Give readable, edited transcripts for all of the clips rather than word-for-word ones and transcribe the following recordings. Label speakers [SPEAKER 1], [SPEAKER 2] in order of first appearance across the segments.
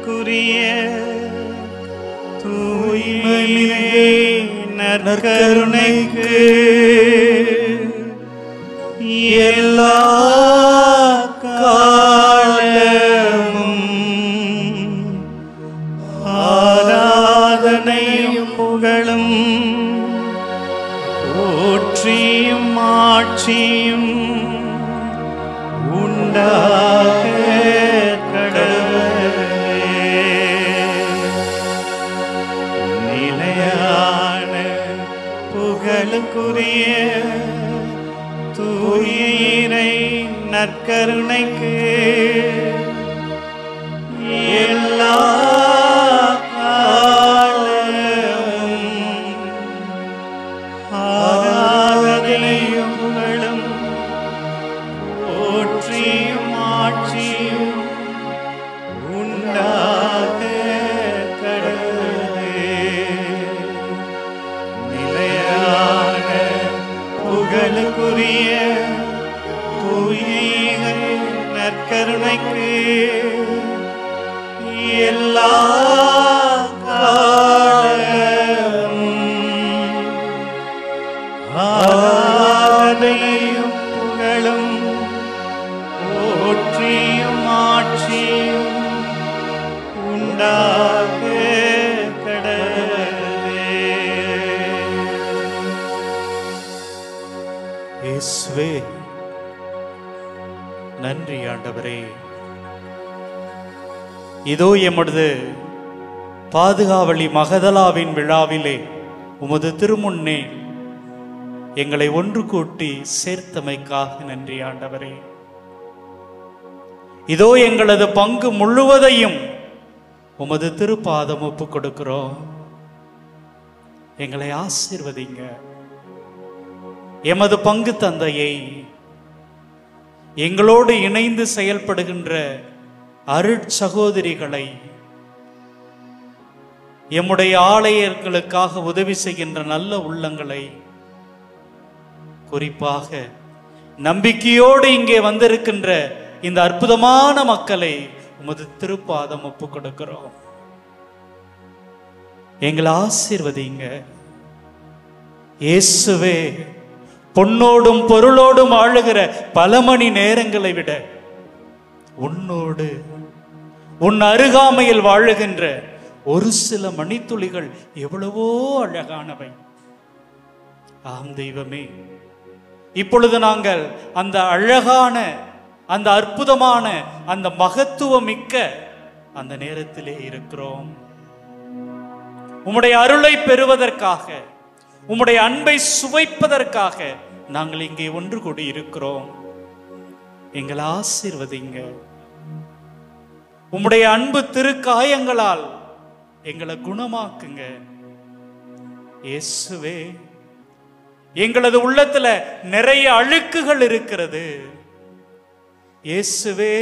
[SPEAKER 1] புகழுக்குரிய தூய்மையே நற்கருணைக்கு எல்லா காலமும் ஆராதனையும் புகழும் போற்றியும் ஆட்சியும் உண்டாக கடவுளே. நிலையான புகழுக்குரிய தூய இறை நற்கருணைக்கு எல்லா காலமும் ஆராதனையும் புகழும் போற்றியும் ஆட்சியும் உண்டாக கடவுளே. நிலையான புகழுக்குரிய தூய நற்கருணைக்கு எல்லா காலமும் ஆராதனையும் புகழும் போற்றியும் ஆட்சியும் உண்டாக கடவுளே. இயேசுவே நன்றி ஆண்டவரே. இதோ எமது பாதுகாவலி மகதலாவின் விழாவிலே உமது திருமுன்னே எங்களை ஒன்று கூட்டி சேர்த்தமைக்காக நன்றி ஆண்டவரே. இதோ எங்களது பங்கு முழுவதையும் உமது திருப்பாதம் ஒப்பு கொடுக்கிறோம். எங்களை ஆசீர்வதிங்க. எமது பங்கு தந்தையை, எங்களோடு இணைந்து செயல்படுகின்ற அருட்சகோதரிகளை, எம்முடைய ஆலயர்களுக்காக உதவி செய்கின்ற நல்ல உள்ளங்களை, குறிப்பாக நம்பிக்கையோடு இங்கே வந்திருக்கின்ற இந்த அற்புதமான மக்களை உமது திருப்பாதம் ஒப்பு கொடுக்கிறோம். எங்களை ஆசீர்வதிங்க இயேசுவே. பொன்னோடும் பொருளோடும் ஆளுகிற பல மணி நேரங்களை விட உன்னோடு உன் அருகாமையில் வாழுகின்ற ஒரு சில மணித்துளிகள் எவ்வளவோ அழகானவை. ஆம் தெய்வமே, இப்பொழுது நாங்கள் அந்த அழகான, அந்த அற்புதமான, அந்த மகத்துவமிக்க அந்த நேரத்திலே இருக்கிறோம். உம்முடைய அருளை பெறுவதற்காக, உம்முடைய அன்பை சுவைப்பதற்காக நாங்கள் இங்கே ஒன்று கூடி இருக்கிறோம். எங்களை ஆசீர்வதிங்க. உம்முடைய அன்பு திருக்காயங்களால் எங்களை குணமாக்குங்க இயேசுவே. எங்களது உள்ளத்துல நிறைய அழுக்குகள் இருக்கிறது இயேசுவே.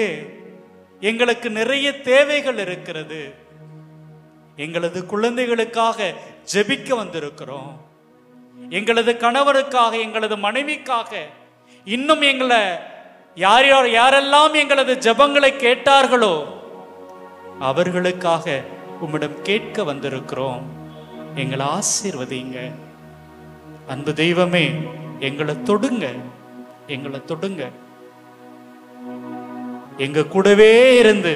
[SPEAKER 1] எங்களுக்கு நிறைய தேவைகள் இருக்கிறது. எங்களது குழந்தைகளுக்காக ஜெபிக்க வந்திருக்கிறோம். எங்களது கணவருக்காக, எங்களது மனைவிக்காக, இன்னும் எங்களை யாரெல்லாம் எங்களது ஜெபங்களை கேட்டார்களோ அவர்களுக்காக உம்மிடம் கேட்க வந்திருக்கிறோம். எங்களை ஆசீர்வதிங்க. அன்பு தெய்வமே, எங்களை தொடுங்க, எங்களை தொடுங்க. எங்க கூடவே இருந்து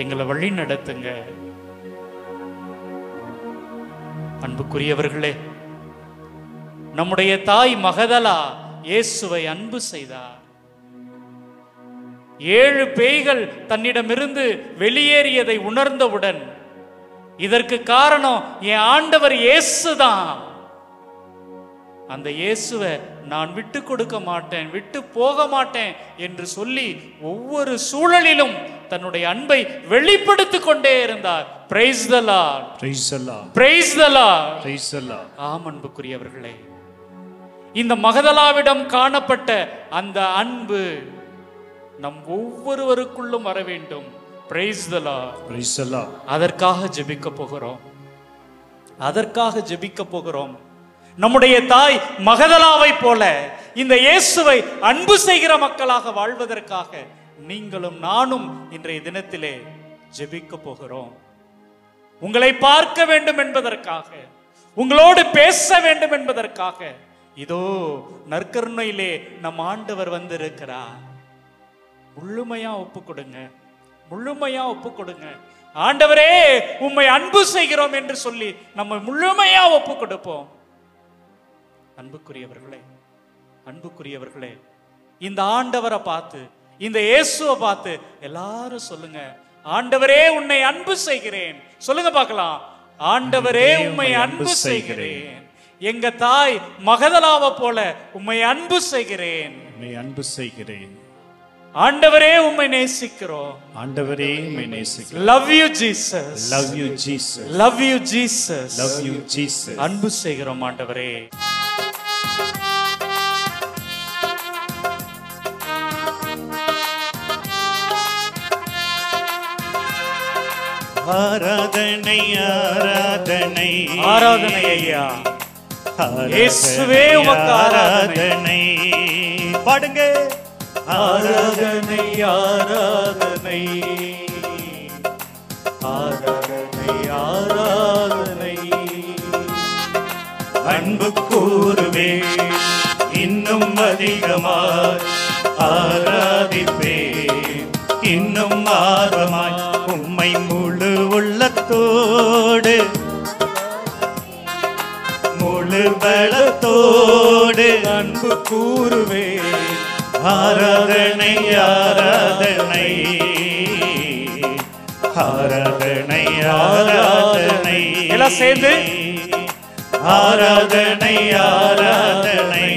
[SPEAKER 1] எங்களை வழி நடத்துங்க. அன்புக்குரியவர்களே, நம்முடைய தாய் மகதலா இயேசுவை அன்பு செய்தார். 7 பேய்கள் தன்னிடமிருந்து வெளியேறியதை உணர்ந்தவுடன், இதற்கு காரணம் என் ஆண்டவர் இயேசுதான், அந்த இயேசுவை நான் விட்டு கொடுக்க மாட்டேன், விட்டு போக மாட்டேன் என்று சொல்லி ஒவ்வொரு சூழலிலும் தன்னுடைய அன்பை வெளிப்படுத்திக் கொண்டே இருந்தார். Price the lord,
[SPEAKER 2] praise the lord,
[SPEAKER 1] praise the lord,
[SPEAKER 2] praise the Lord.
[SPEAKER 1] ஆம் அன்புக்குரியவர்களே, இந்த மகதலாவிடம் காணப்பட்ட அந்த அன்பு நம் ஒவ்வொருவருக்குள்ளும் வர வேண்டும். Price the lord,
[SPEAKER 2] praise the Lord.
[SPEAKER 1] அதற்காக ஜெபிக்க போகிறோம், அதற்காக ஜெபிக்க போகிறோம். நம்முடைய தாய் மகதலாவை போல இந்த இயேசுவை அன்பு செய்கிற மக்களாக வாழ்வதற்காக நீங்களும் நானும் இன்றைய தினத்திலே ஜெபிக்க போகிறோம். உங்களை பார்க்க வேண்டும் என்பதற்காக, உங்களோடு பேச வேண்டும் என்பதற்காக இதோ நற்கருணையிலே நம் ஆண்டவர் வந்திருக்கிறார். முழுமையா ஒப்பு கொடுங்க, முழுமையா ஒப்பு கொடுங்க. ஆண்டவரே உம்மை அன்பு செய்கிறோம் என்று சொல்லி நம்ம முழுமையா ஒப்பு கொடுப்போம். அன்புக்குரியவர்களே, அன்புக்குரியவர்களே, இந்த ஆண்டவரை பார்த்து, இந்த இயேசுவை பார்த்து எல்லாரும் சொல்லுங்க, ஆண்டவரே உன்னை அன்பு செய்கிறேன். சொல்லுங்க பார்க்கலாம், ஆண்டவரே உம்மை அன்பு செய்கிறேன். எங்க தாய் மகதலாவை போல உம்மை அன்பு செய்கிறேன்,
[SPEAKER 2] உம்மை அன்பு செய்கிறேன்.
[SPEAKER 1] ஆண்டவரே உம்மை நேசிக்கிறோம்,
[SPEAKER 2] ஆண்டவரே உம்மை நேசிக்கிறோம்.
[SPEAKER 1] Love you Jesus,
[SPEAKER 2] love you Jesus,
[SPEAKER 1] love you Jesus,
[SPEAKER 2] love you Jesus.
[SPEAKER 1] அன்பு செய்கிறோம் ஆண்டவரே.
[SPEAKER 2] ஆராதனை ஆராதனை
[SPEAKER 1] ஆராதனை ஐயா, இயேசுவே உமக்கு ஆராதனை.
[SPEAKER 2] பாடுங்க.
[SPEAKER 1] ஆராதனை ஆராதனை ஆராதனை ஆராதனை.
[SPEAKER 2] அன்பு கூறுவே இன்னும் அதிகமாய், ஆராதிப்பே இன்னும் ஆர்வமாய், உம்மை முழு உள்ளத்தோடு முழு பலத்தோடு
[SPEAKER 1] அன்பு கூறுவே.
[SPEAKER 2] ஆராதனை ஆராதனை ஆராதனை ஆராதனை.
[SPEAKER 1] எல்லாம் சேர்ந்து
[SPEAKER 2] ஆராதனை ஆராதனை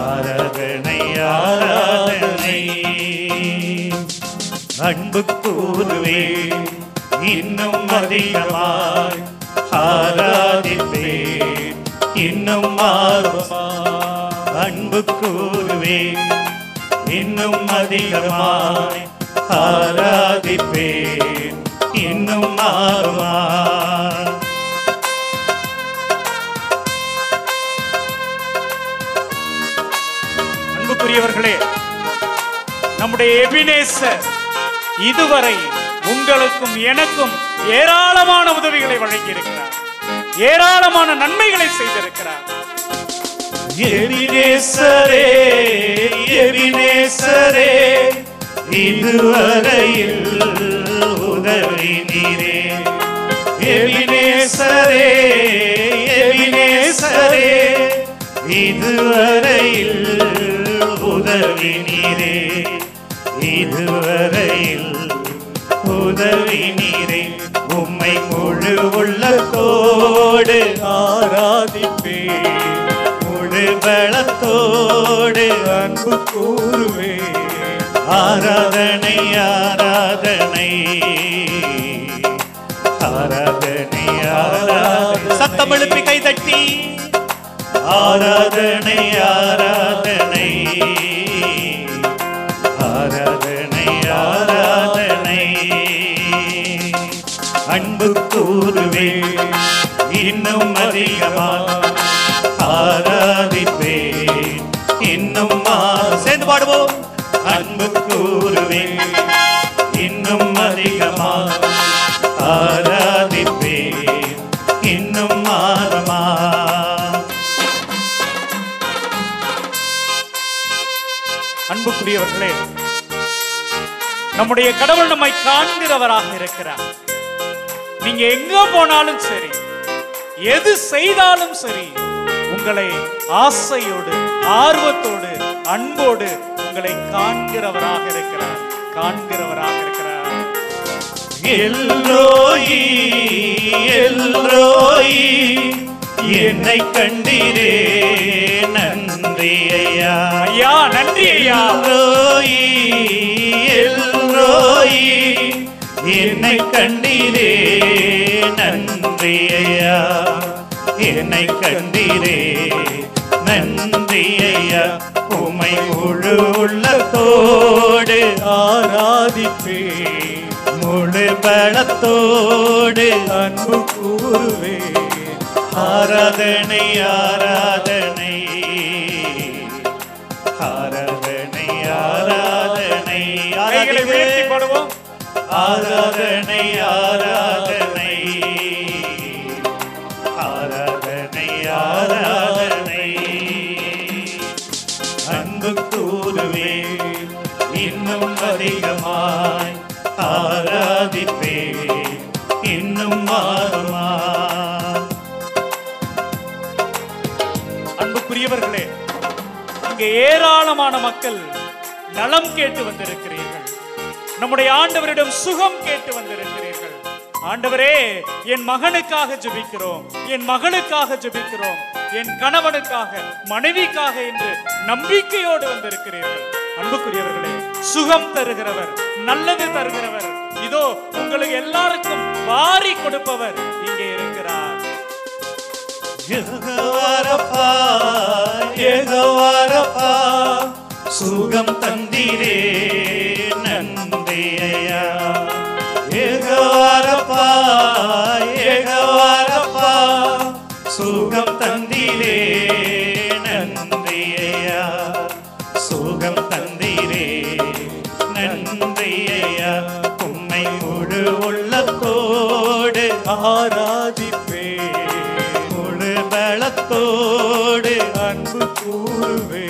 [SPEAKER 2] ஆராதனை ஆராதனை. அன்பு கூறுவே இன்னும் அதிகமாய், ஆராதிப்பே இன்னும் ஆர்வமாய். அன்பு கூறுவே இன்னும் அதிகமாய், ஆராதிப்பே இன்னும் ஆர்வமாய்.
[SPEAKER 1] அன்புக்குரியவர்களே, நம்முடைய எபினேசர் இதுவரை உங்களுக்கும் எனக்கும் ஏராளமான உதவிகளை வழங்கியிருக்கிறார், ஏராளமான நன்மைகளை செய்திருக்கிறார்.
[SPEAKER 2] எபினேசரே எபினேசரே, இதுவரையில் உதவி நீரே. எபினேசரே எபினேசரே, இதுவரையில் உதவி நீரே. இதுவரையில் உதவி நீரே. உம்மை முழு உள்ளத்தோடு
[SPEAKER 1] ஆராதிப்பே,
[SPEAKER 2] முழு பலத்தோடு
[SPEAKER 1] அன்பு கூறுவே.
[SPEAKER 2] ஆராதனை ஆராதனை ஆராதனை ஆராதனை. சத்தம் எழுப்பி கை தட்டி ஆராதனை ஆராதனை ஆராதனை ஆராதனை. அன்பு கூறுவே இன்னும் அதிகமாக, ஆராதிப்பே இன்னும் சேர்ந்து பாடுவோம். அன்பு கூறுவே இன்னும் அதிகமாக, ஆராதிப்பே இன்னும் ஆர்வமா.
[SPEAKER 1] அன்புக்குரியவர்களே, நம்முடைய கடவுள் நம்மை காண்கிறவராக இருக்கிறார். நீங்க எங்க போனாலும் சரி, எது செய்தாலும் சரி, உங்களை ஆசையோடு ஆர்வத்தோடு அன்போடு உங்களை காண்கிறவராக இருக்கிறார், காண்கிறவராக இருக்கிறார்.
[SPEAKER 2] எல்லோயி எல்லோயி, என்னை கண்டீரே நன்றி ஐயா.
[SPEAKER 1] ஐயா நன்றி ஐயா.
[SPEAKER 2] எல்லோயி எல்லோயி, என்னை கண்டீரே நன்றி ஐயா. என்னை கண்டீரே நன்றி ஐயா. உம்மை முழு உள்ளத்தோடு
[SPEAKER 1] ஆராதிப்பே,
[SPEAKER 2] முழு பலத்தோடு
[SPEAKER 1] அன்பு கூறுவே.
[SPEAKER 2] ஆராதனை ஆராதனை ஆராதனை ஆராதனை.
[SPEAKER 1] கைகளை உயர்த்தி பாடுவோம்.
[SPEAKER 2] ஆராதனை ஆராதனை ஆராதனை ஆராதனை. அன்பு கூறுவே இன்னும் அதிகமாய், ஆராதிப்பே இன்னும் மாறுமா.
[SPEAKER 1] அன்புக்குரியவர்களே, இங்கே ஏராளமான மக்கள் நலம் கேட்டு வந்திருக்கிறீர்கள். நம்முடைய ஆண்டவரிடம் சுகம் கேட்டு வந்திருக்கிறீர்கள். ஆண்டவரே, என் மகனுக்காக ஜெபிக்கிறோம், என் மகளுக்காக ஜெபிக்கிறோம், என் கணவனுக்காக, மனைவிக்காக என்று நம்பிக்கையோடு வந்திருக்கிறீர்கள். அன்புக்குரியவர்களே, சுகம் தருகிறவர், நல்லது தருகிறவர், இதோ உங்களுக்கு எல்லாருக்கும் வாரி கொடுப்பவர் இங்கே இருக்கிறார்.
[SPEAKER 2] யெகோவா, யெகோவா, சுகம் தந்தீரே நன்றி ஐயா. யெகோவா, யெகோவா, சுகம் தந்தீரே நன்றி ஐயா. சுகம் தந்தீரே நன்றி ஐயா. உம்மை முழு உள்ளத்தோடு ஆராதிப்பே, முழு பலத்தோடு அன்பு கூறுவே.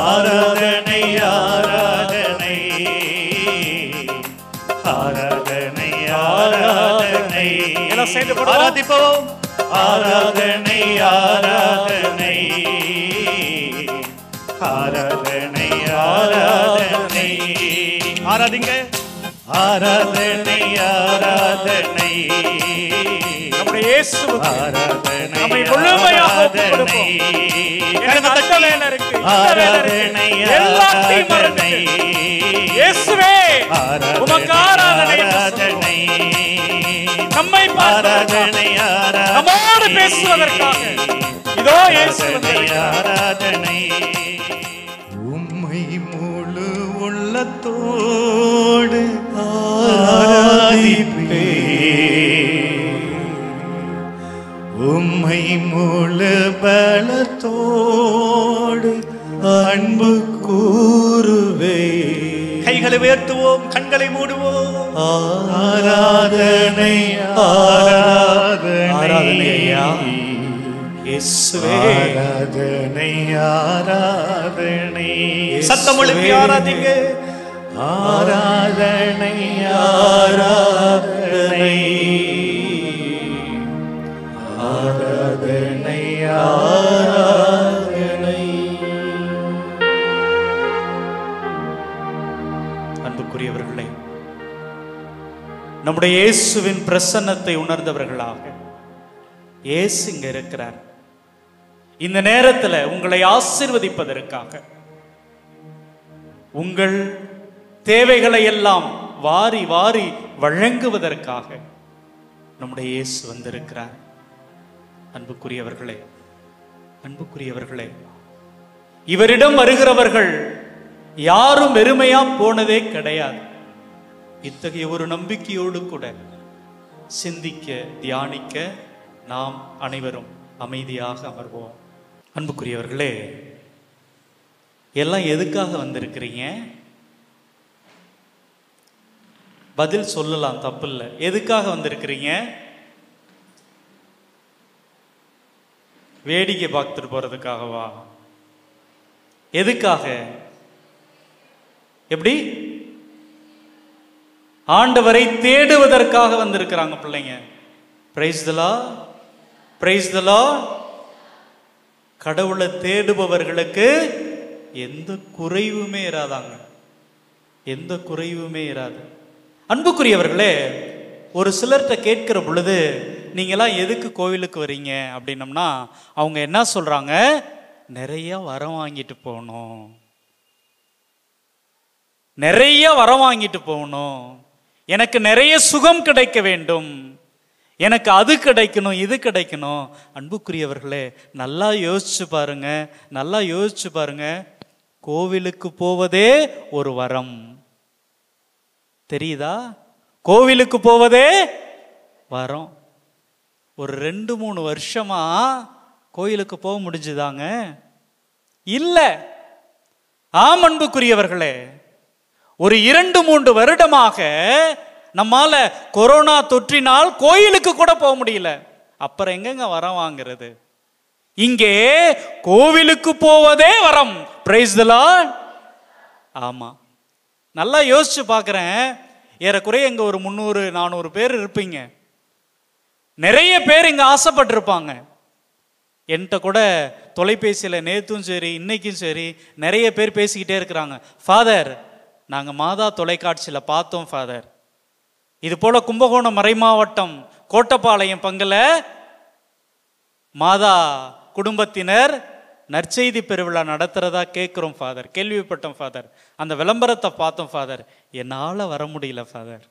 [SPEAKER 2] ஆராதனை ஆராதனை ஆராதனை ஆராதனை.
[SPEAKER 1] எல்லாம் சேர்ந்து பாடுவோம்.
[SPEAKER 2] ஆராதிப்போம். ஆராதனை ஆராதனை ஆராதனை ஆராதனை. ஆராதிங்க. ஆராதனை ஆராதனை
[SPEAKER 1] நம்முடைய இயேசு
[SPEAKER 2] ஆராதனை
[SPEAKER 1] நம்மை முழுமையாக ஒப்புக் கொடுப்போம். எனக்கு அந்த வேலை இருக்கு, இந்த வேலை இருக்கு, எல்லாத்தையும் மறந்து இயேசுவே உமக்கு ஆராதனை
[SPEAKER 2] ஆராதனை
[SPEAKER 1] நம்மை
[SPEAKER 2] ஆராதனை
[SPEAKER 1] நம்மோடு பேசுவதற்காக இதோ இயேசு
[SPEAKER 2] ஆராதனை. உம்மை முழு உள்ளத்தோடு ஆராதிப்பே, உம்மை முழு பலத்தோடு அன்பு கூறுவே. கைகளை உயர்த்துவோம், கண்களை மூடுவோம். ஆராதனை ஆராதனை
[SPEAKER 1] இயேசுவே,
[SPEAKER 2] ஆராதனை ஆராதனை. சத்தம் எழுப்பி ஆராதிங்க. ஆராதனை ஆராதனை ஆராதனை ஆராதனை.
[SPEAKER 1] அன்புக்குரியவர்களே, நம்முடைய இயேசுவின் பிரசன்னத்தை உணர்ந்தவர்களாக இயேசு இங்க இருக்கிறார். இந்த நேரத்தில் உங்களை ஆசீர்வதிப்பதற்காக, உங்கள் தேவைகளை எல்லாம் வாரி வாரி வழங்குவதற்காக நம்முடைய இயேசு வந்திருக்கிறார். அன்புக்குரியவர்களே, அன்புக்குரியவர்களே, இவரிடம் வருகிறவர்கள் யாரும் வெறுமையா போனதே கிடையாது. இத்தகைய ஒரு நம்பிக்கையோடு கூட சிந்திக்க, தியானிக்க நாம் அனைவரும் அமைதியாக அமர்வோம். அன்புக்குரியவர்களே, எல்லாம் எதுக்காக வந்திருக்கிறீங்க? பதில் சொல்லலாம், தப்பு இல்லை. எதுக்காக வந்திருக்கிறீங்க? வேடிக்கை பார்த்துட்டு போறதுக்காகவா? எதுக்காக? எப்படி? ஆண்டவரை தேடுவதற்காக வந்திருக்கிறாங்க பிள்ளைங்க. Price the lord, praise the Lord. கடவுளை தேடுபவர்களுக்கு எந்த குறைவுமே இராதாங்க, எந்த குறைவுமே இராது. அன்புக்குரியவர்களே, ஒரு சிலர்கிட்ட கேட்கிற பொழுது நீங்களாம் எதுக்கு கோவிலுக்கு வரீங்க அப்படின்னம்னா அவங்க என்ன சொல்றாங்க? நிறைய வரம் வாங்கிட்டு போகணும், நிறைய வரம் வாங்கிட்டு போகணும், எனக்கு நிறைய சுகம் கிடைக்க வேண்டும், எனக்கு அது கிடைக்கணும், இது கிடைக்கணும். அன்புக்குரியவர்களே, நல்லா யோசிச்சு பாருங்க, நல்லா யோசிச்சு பாருங்க. கோவிலுக்கு போவதே ஒரு வரம், தெரியுதா? கோவிலுக்கு போவதே வரம். ஒரு 2-3 வருஷமா கோயிலுக்கு போக முடிஞ்சுதாங்க? இல்ல. ஆம் அன்புக்குரியவர்களே, ஒரு 2-3 வருடமாக நம்மால கொரோனா தொற்றினால் கோயிலுக்கு கூட போக முடியல. அப்புறம் எங்கங்க வரம் வாங்குறது? இங்கே கோவிலுக்கு போவதே வரம். Price the Lord. ஆமா, நல்லா யோசிச்சு பார்க்குறேன். ஏறக்குறைய இங்க ஒரு 300-400 பேர் இருப்பீங்க. நிறைய பேர் இங்க ஆசைப்பட்டிருப்பாங்க. என்கிட்ட கூட தொலைபேசியில் நேற்றும் சரி இன்னைக்கும் சரி நிறைய பேர் பேசிக்கிட்டே இருக்கிறாங்க. ஃபாதர், நாங்கள் மாதா தொலைக்காட்சியில் பார்த்தோம் ஃபாதர், இது போல கும்பகோணம் மறைமாவட்டம் கோட்டப்பாளையம் பங்குல மாதா குடும்பத்தினர் நற்செய்தி பெருவிழா நடத்துறதா கேட்குறோம் ஃபாதர், கேள்விப்பட்டோம் ஃபாதர், அந்த விளம்பரத்தை பார்த்தோம் ஃபாதர், என்னால் வர முடியல ஃபாதர்.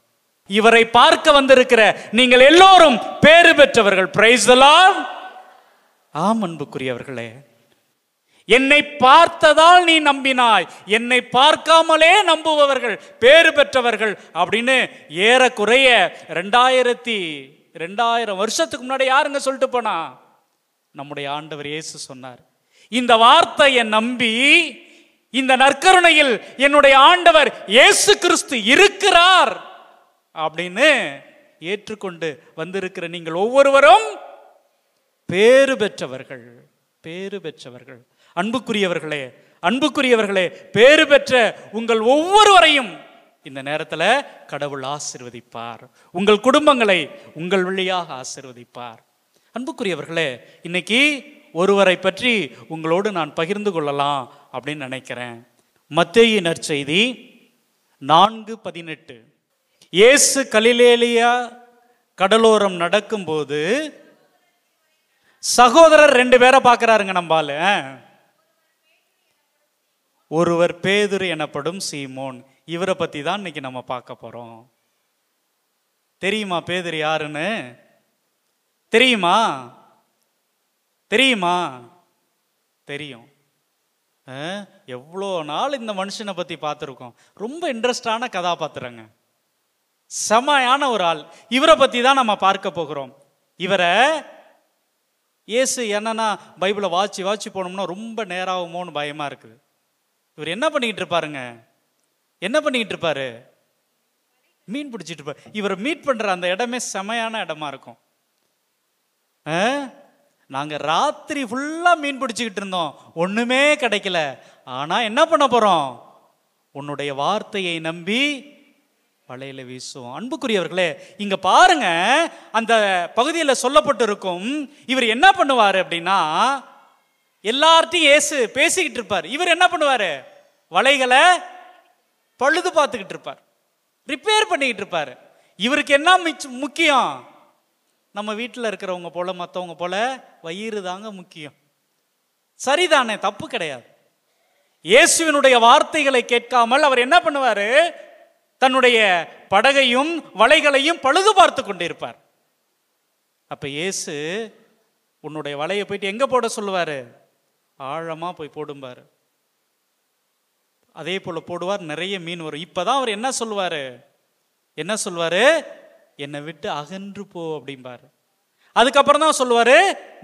[SPEAKER 1] இவரை பார்க்க வந்திருக்கிற நீங்கள் எல்லோரும் பேறு பெற்றவர்கள். Price the Lord. ஆம் அன்புக்குரியவர்களே, என்னை பார்த்ததால் நீ நம்பினாய், என்னை பார்க்காமலே நம்புபவர்கள் பேறு பெற்றவர்கள் அப்படின்னு ஏறக்குறைய 2000 வருஷத்துக்கு முன்னாடி யாருங்க சொல்லிட்டு போனா? நம்முடைய ஆண்டவர் இயேசு சொன்னார். இந்த வார்த்தையை நம்பி இந்த நற்கருணையில் என்னுடைய ஆண்டவர் இயேசு கிறிஸ்து இருக்கிறார் அப்படின்னு ஏற்றுக்கொண்டு வந்திருக்கிற நீங்கள் ஒவ்வொருவரும் பேறு பெற்றவர்கள், பேறு பெற்றவர்கள். அன்புக்குரியவர்களே, அன்புக்குரியவர்களே, பேறு பெற்ற உங்கள் ஒவ்வொருவரையும் இந்த நேரத்தில் கடவுள் ஆசீர்வதிப்பார். உங்கள் குடும்பங்களை உங்கள் வழியாக ஆசீர்வதிப்பார். அன்புக்குரியவர்களே, இன்னைக்கு ஒருவரை பற்றி உங்களோடு நான் பகிர்ந்து கொள்ளலாம் அப்படின்னு நினைக்கிறேன். மத்தேயு நற்செய்தி 4:18. இயேசு கலிலேயா கடலோரம் நடக்கும்போது சகோதரர் 2 பேரை பார்க்கிறாருங்க நம்பால. ஒருவர் பேதுரு எனப்படும் சீமோன். இவரை பத்தி தான் இன்னைக்கு நம்ம பார்க்க போறோம். தெரியுமா பேதுரு யாருன்னு? தெரியுமா? தெரியுமா? தெரியும். எவ்வளோ நாள் இந்த மனுஷனை பத்தி பார்த்துருக்கோம். ரொம்ப இன்ட்ரெஸ்டான கதாபாத்திரங்க, செமையான ஒரு ஆள். இவரை பத்தி தான் நம்ம பார்க்க போகிறோம். இவரை இயேசு என்னன்னா பைபிளை வாட்சி போனோம்னா ரொம்ப நேராகுமோன்னு பயமா இருக்குது. இவர் என்ன பண்ணிக்கிட்டு இருப்பாருங்க? என்ன பண்ணிக்கிட்டு இருப்பாரு? மீன் பிடிச்சிட்டு இருப்பாரு. இவரை மீட் பண்ற அந்த இடமே செமையான இடமா இருக்கும். நாங்க ராத்திரி ஃபுல்லா மீன் பிடிச்சிக்கிட்டு இருந்தோம், ஒண்ணுமே கிடைக்கல. ஆனா என்ன பண்ண போறோம்? உன்னுடைய வார்த்தையை நம்பி வலையில வீசுவோம். அன்புக்குரியவர்களே, இங்க பாருங்க, அந்த பகுதியில் சொல்லப்பட்டு இருக்கும். இவர் என்ன பண்ணுவாரு அப்படின்னா, எல்லார்ட்டையும் இயேசு பேசிக்கிட்டு இருப்பார். இவர் என்ன பண்ணுவாரு? வலைகளை பழுது பார்த்துக்கிட்டு இருப்பார், ரிப்பேர் பண்ணிக்கிட்டு இருப்பார். இவருக்கு என்ன முக்கியம்? நம்ம வீட்டில் இருக்கிறவங்க போல மற்றவங்க போல வயிறு தாங்க முக்கியம். சரிதானே, தப்பு கிடையாது. இயேசுவினுடைய வார்த்தைகளை கேட்காமல் அவர் என்ன பண்ணுவாரு? தன்னுடைய படகையும் வலைகளையும் பழுது பார்த்து கொண்டிருப்பார். அப்ப இயேசு உன்னுடைய வலையை போயிட்டு எங்க போட சொல்லுவாரு? ஆழமா போய் போடும்பாரு. அதே போல போடுவார், நிறைய மீன் வரும். இப்பதான் அவர் என்ன சொல்லுவாரு? என்ன சொல்லுவாரு? என்னை விட்டு அகன்று போ அப்படிம்பாரு. அதுக்கப்புறம் தான் சொல்லுவாரு,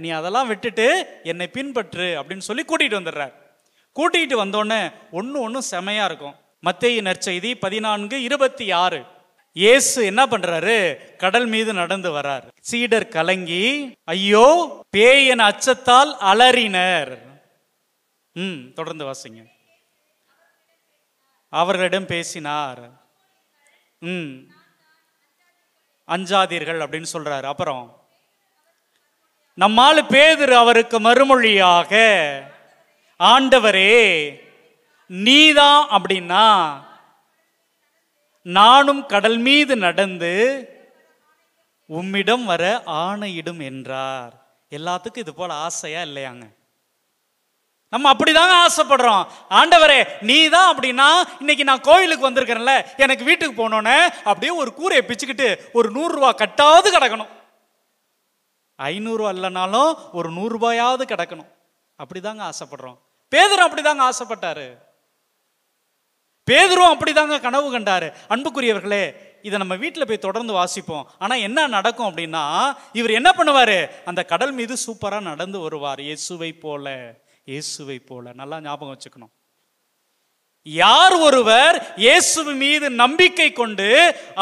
[SPEAKER 1] நீ அதெல்லாம் விட்டுட்டு என்னை பின்பற்று அப்படின்னு சொல்லி கூட்டிட்டு வந்துடுறார். கூட்டிட்டு வந்தோடனே ஒன்னு செமையா இருக்கும். மத்தேயு நற்செய்தி 14:26. இயேசு என்ன பண்றாரு? கடல் மீது நடந்து வரார். சீடர் கலங்கி ஐயோ பேய் என அச்சத்தால் அலறினர். தொடர்ந்து வாசிங்க. அவர்களிடம் பேசினார். அஞ்சாதீர்கள் அப்படின்னு சொல்றாரு. அப்புறம் நம்மால் பேதுரு அவருக்கு மறுமொழியாக, ஆண்டவரே நீதான் அப்படின்னா நானும் கடல் மீது நடந்து உம்மிடம் வர ஆணையிடும் என்றார். எல்லாத்துக்கும் இது போல ஆசையா இல்லையாங்க? நம்ம அப்படிதாங்க ஆசைப்படுறோம். ஆண்டவரே நீதான் அப்படின்னா, இன்னைக்கு நான் கோயிலுக்கு வந்திருக்கிறேன்ல, எனக்கு வீட்டுக்கு போனோன்னே அப்படியே ஒரு கூரையை பிச்சுக்கிட்டு ஒரு 100 ரூபாய் கட்டாவது கிடக்கணும். 500 ரூபா இல்லைனாலும் ஒரு 100 ரூபாயாவது கிடக்கணும். அப்படிதாங்க ஆசைப்படுறோம். பேதுரு அப்படிதாங்க ஆசைப்பட்டாரு. பேதுரும் அப்படிதாங்க கனவு கண்டாரு. அன்புக்குரியவர்களே, இதை நம்ம வீட்டில் போய் தொடர்ந்து வாசிப்போம். ஆனால் என்ன நடக்கும் அப்படின்னா, இவர் என்ன பண்ணுவாரு? அந்த கடல் மீது சூப்பராக நடந்து வருவார். இயேசுவை போல, இயேசுவை போல. நல்லா ஞாபகம் வச்சுக்கணும். யார் ஒருவர் இயேசு மீது நம்பிக்கை கொண்டு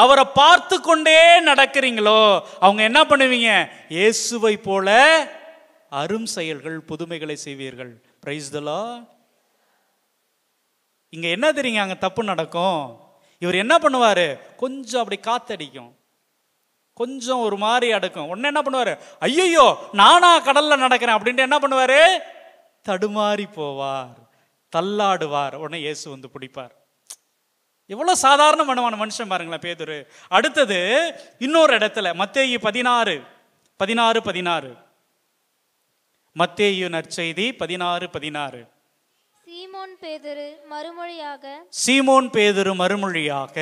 [SPEAKER 1] அவரை பார்த்து கொண்டே நடக்கிறீங்களோ அவங்க என்ன பண்ணுவீங்க? இயேசுவை போல அரும் செயல்கள் புதுமைகளை செய்வீர்கள். Price the Lord. இங்க என்ன தெரியுங்க அங்க தப்பு நடக்கும்? இவர் என்ன பண்ணுவாரு? கொஞ்சம் அப்படி காத்தடிக்கும், கொஞ்சம் ஒரு மாதிரி அடக்கும். உடனே என்ன பண்ணுவாரு? ஐயோ நானா கடல்ல நடக்கிறேன் அப்படின்ட்டு என்ன பண்ணுவாரு? தடுமாறி போவார், தள்ளாடுவார். உடனே இயேசு வந்து பிடிப்பார். எவ்வளவு சாதாரணமான மனுஷன் பாருங்களேன் பேதுரு. அடுத்தது இன்னொரு இடத்துல மத்தேயு 16:16 மத்தேயு நற்செய்தி 16:16. சீமோன் பேதுரு மறுமொழியாக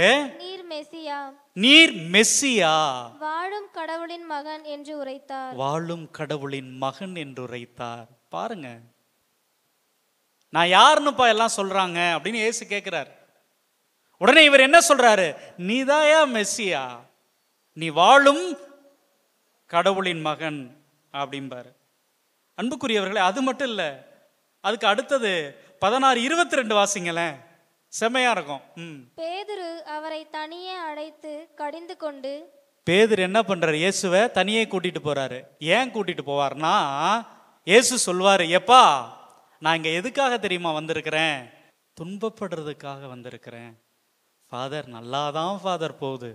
[SPEAKER 1] நீர் மெசியா
[SPEAKER 3] வாழும் கடவுளின் மகன் என்று உரைத்தார்.
[SPEAKER 1] வாழும் கடவுளின் மகன் என்று உரைத்தார். பாருங்க, நான் யாருன்னுப்பா எல்லாம் சொல்றாங்க அப்படின்னு இயேசு கேட்கிறார். உடனே இவர் என்ன சொல்றாரு? நீதாயா மெசியா, நீ வாழும் கடவுளின் மகன் அப்படிம்பாரு. அன்புக்குரியவர்களே, அது மட்டும் இல்ல, அதுக்கு அடுத்தது 16:22 வாசிங்களேன், செமையா இருக்கும்.
[SPEAKER 3] பேதுரு அவரை தனியே அழைத்து கடிந்து கொண்டு.
[SPEAKER 1] பேதுரு என்ன பண்றாரு? இயேசுவை தனியே கூட்டிட்டு போறாரு. ஏன் கூட்டிட்டு போவார்னா, இயேசு சொல்வாரு, எப்பா நான் இங்க எதுக்காக தெரியுமா வந்திருக்கிறேன்? துன்பப்படுறதுக்காக வந்திருக்கிறேன். ஃபாதர் நல்லாதான் ஃபாதர் போகுது.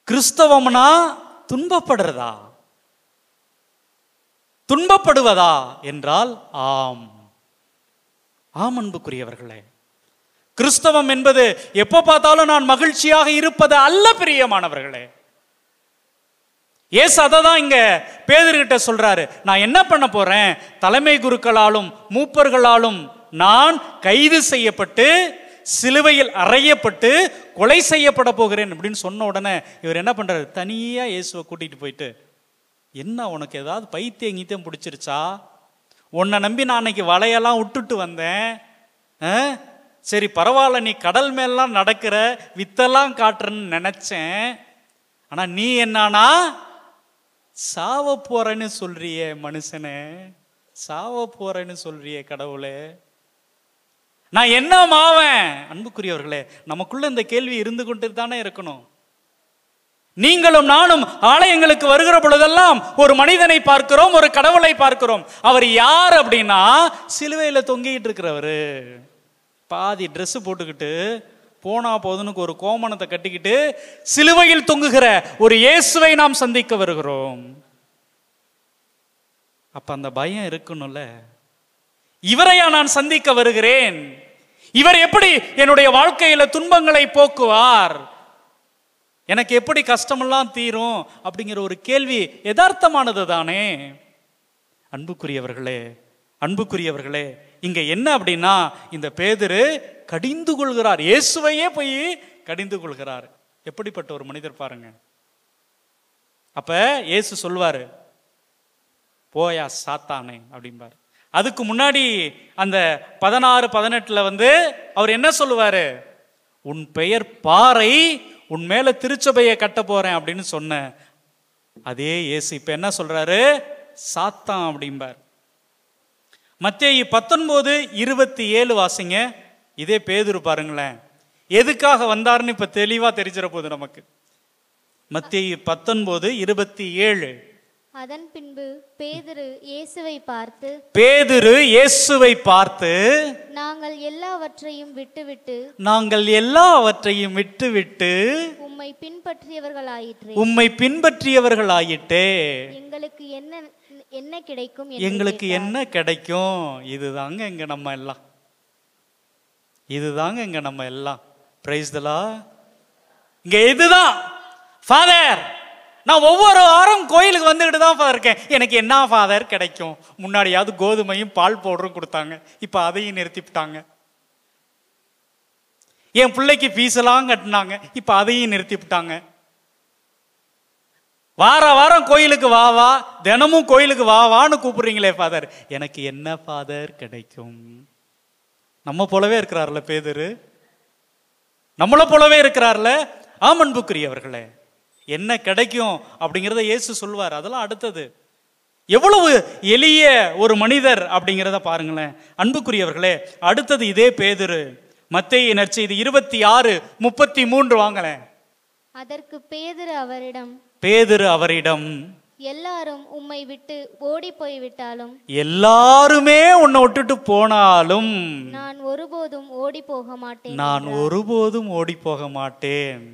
[SPEAKER 1] கிறிஸ்தவம்னா துன்பப்படுறதா? துன்பப்படுவதா என்றால் ஆம். ஆம் அன்புக்குரியவர்களே, கிறிஸ்தவம் என்பது எப்போ பார்த்தாலும் நான் மகிழ்ச்சியாக இருப்பது அல்ல பிரியமானவர்களே. இயேசு அதை தான் இங்க பேதுருகிட்ட சொல்றாரு. நான் என்ன பண்ண போறேன்? தலைமை குருக்களாலும் மூப்பர்களாலும் நான் கைது செய்யப்பட்டு சிலுவையில் அறையப்பட்டு கொலை செய்யப்பட போகிறேன் அப்படின்னு சொன்ன உடனே இவர் என்ன பண்றாரு? தனியா இயேசுவை கூட்டிட்டு போயிட்டு, என்ன உனக்கு ஏதாவது பைத்தியம் கீத்தியம் பிடிச்சிருச்சா? உன்னை நம்பி நான் அன்னைக்கு வலையெல்லாம் விட்டுட்டு வந்தேன். சரி பரவாயில்ல, நீ கடல் மேலாம் நடக்கிற, வித்தெல்லாம் காட்டுறன்னு நினைச்சேன். ஆனா நீ என்னன்னா சாவ போறேன்னு சொல்றியே மனுஷனே, சாவ போறேன்னு சொல்றியே கடவுளே, நான் என்ன மாவேன்? அன்புக்குரியவர்களே, நமக்குள்ள இந்த கேள்வி இருந்து கொண்டு தானே இருக்கணும். நீங்களும் நானும் ஆலயங்களுக்கு வருகிற பொழுதெல்லாம் ஒரு மனிதனை பார்க்கிறோம், ஒரு கடவுளை பார்க்கிறோம். அவர் யார் அப்படின்னா, சிலுவையில தொங்கிட்டு இருக்கிறவரு, பாதி ட்ரெஸ் போட்டுக்கிட்டு போனா போதுன்னு ஒரு கோமணத்தை கட்டிக்கிட்டு சிலுவையில் தொங்குகிற ஒரு இயேசுவை நாம் சந்திக்க வருகிறோம். அப்ப அந்த பயம் இருக்கணும்ல. இவரையா நான் சந்திக்க வருகிறேன்? இவர் எப்படி என்னுடைய வாழ்க்கையில துன்பங்களை போக்குவார்? எனக்கு எப்படி கஷ்டமெல்லாம் தீரும்? அப்படிங்கிற ஒரு கேள்வி யதார்த்தமானது தானே. அன்புக்குரியவர்களே, இங்க என்ன அப்படின்னா, இந்த பேதுரு கடிந்து கொள்கிறார், இயேசுவையே போய் கடிந்து கொள்கிறார். எப்படிப்பட்ட ஒரு மனிதர் பாருங்க. அப்ப இயேசு சொல்வாரு, போயா சாத்தானே அப்படிம்பாரு. அதுக்கு முன்னாடி அந்த 16-18 வந்து அவர் என்ன சொல்லுவாரு? உன் பெயர் பாறை, உன் மேல திருச்சபையை கட்ட போறேன் அப்படின்னு சொன்ன அதே இயேசு இப்ப என்ன சொல்றாரு? சாத்தான் அப்படிம்பார். மத்தேயு 19:27 வாசிங்க. இதே பேதுரு பாருங்களேன், எதுக்காக வந்தாருன்னு இப்ப தெளிவா தெரிஞ்சிட போகுது நமக்கு. மத்தேயு 19:27.
[SPEAKER 3] அதன் பின்பு பேதுரு இயேசுவை பார்த்து நாங்கள் எல்லாவற்றையும் விட்டுவிட்டு உம்மை பின்பற்றியவர்களாயிற்றே. எங்களுக்கு என்ன கிடைக்கும்? இதுதாங்க இங்க நம்ம எல்லாம். Price the Lord. இங்க இதுதான் ஃபாதர். நான் ஒவ்வொரு வாரம் கோயிலுக்கு வந்துகிட்டு தான் ஃபாதர் இருக்கேன். எனக்கு என்ன ஃபாதர் கிடைக்கும்? முன்னாடியாவது கோதுமையும் பால் பவுடரும் கொடுத்தாங்க, இப்ப அதையும் நிறுத்திவிட்டாங்க. என் பிள்ளைக்கு ஃபீஸ் எல்லாம் கட்டினாங்க, இப்ப அதையும் நிறுத்திவிட்டாங்க. வாரம் கோயிலுக்கு வா, தினமும் கோயிலுக்கு வான்னு கூப்பிடுறீங்களே ஃபாதர், எனக்கு என்ன ஃபாதர் கிடைக்கும்? நம்ம போலவே இருக்கிறார்ல பேதுரு, நம்மள போலவே இருக்கிறார்ல. அன்புக்குரியவர்களே, என்ன கிடைக்கும் அப்படிங்கிறத இயேசு சொல்வார். அதெல்லாம் அடுத்தது. எவ்வளவு எளிய ஒரு மனிதர் அப்படிங்கிறத பாருங்களேன் அன்புக்குரியவர்களே. அடுத்தது இதே பேதுரு மத்தேயு நற்செய்தி 26:33 வாங்களேன்.
[SPEAKER 4] அதற்கு
[SPEAKER 3] பேதுரு அவரிடம்
[SPEAKER 4] எல்லாரும் உம்மை விட்டு ஓடி போய்விட்டாலும்,
[SPEAKER 3] எல்லாருமே உன்னை விட்டுட்டு போனாலும்
[SPEAKER 4] நான் ஒருபோதும் ஓடி போக மாட்டேன்.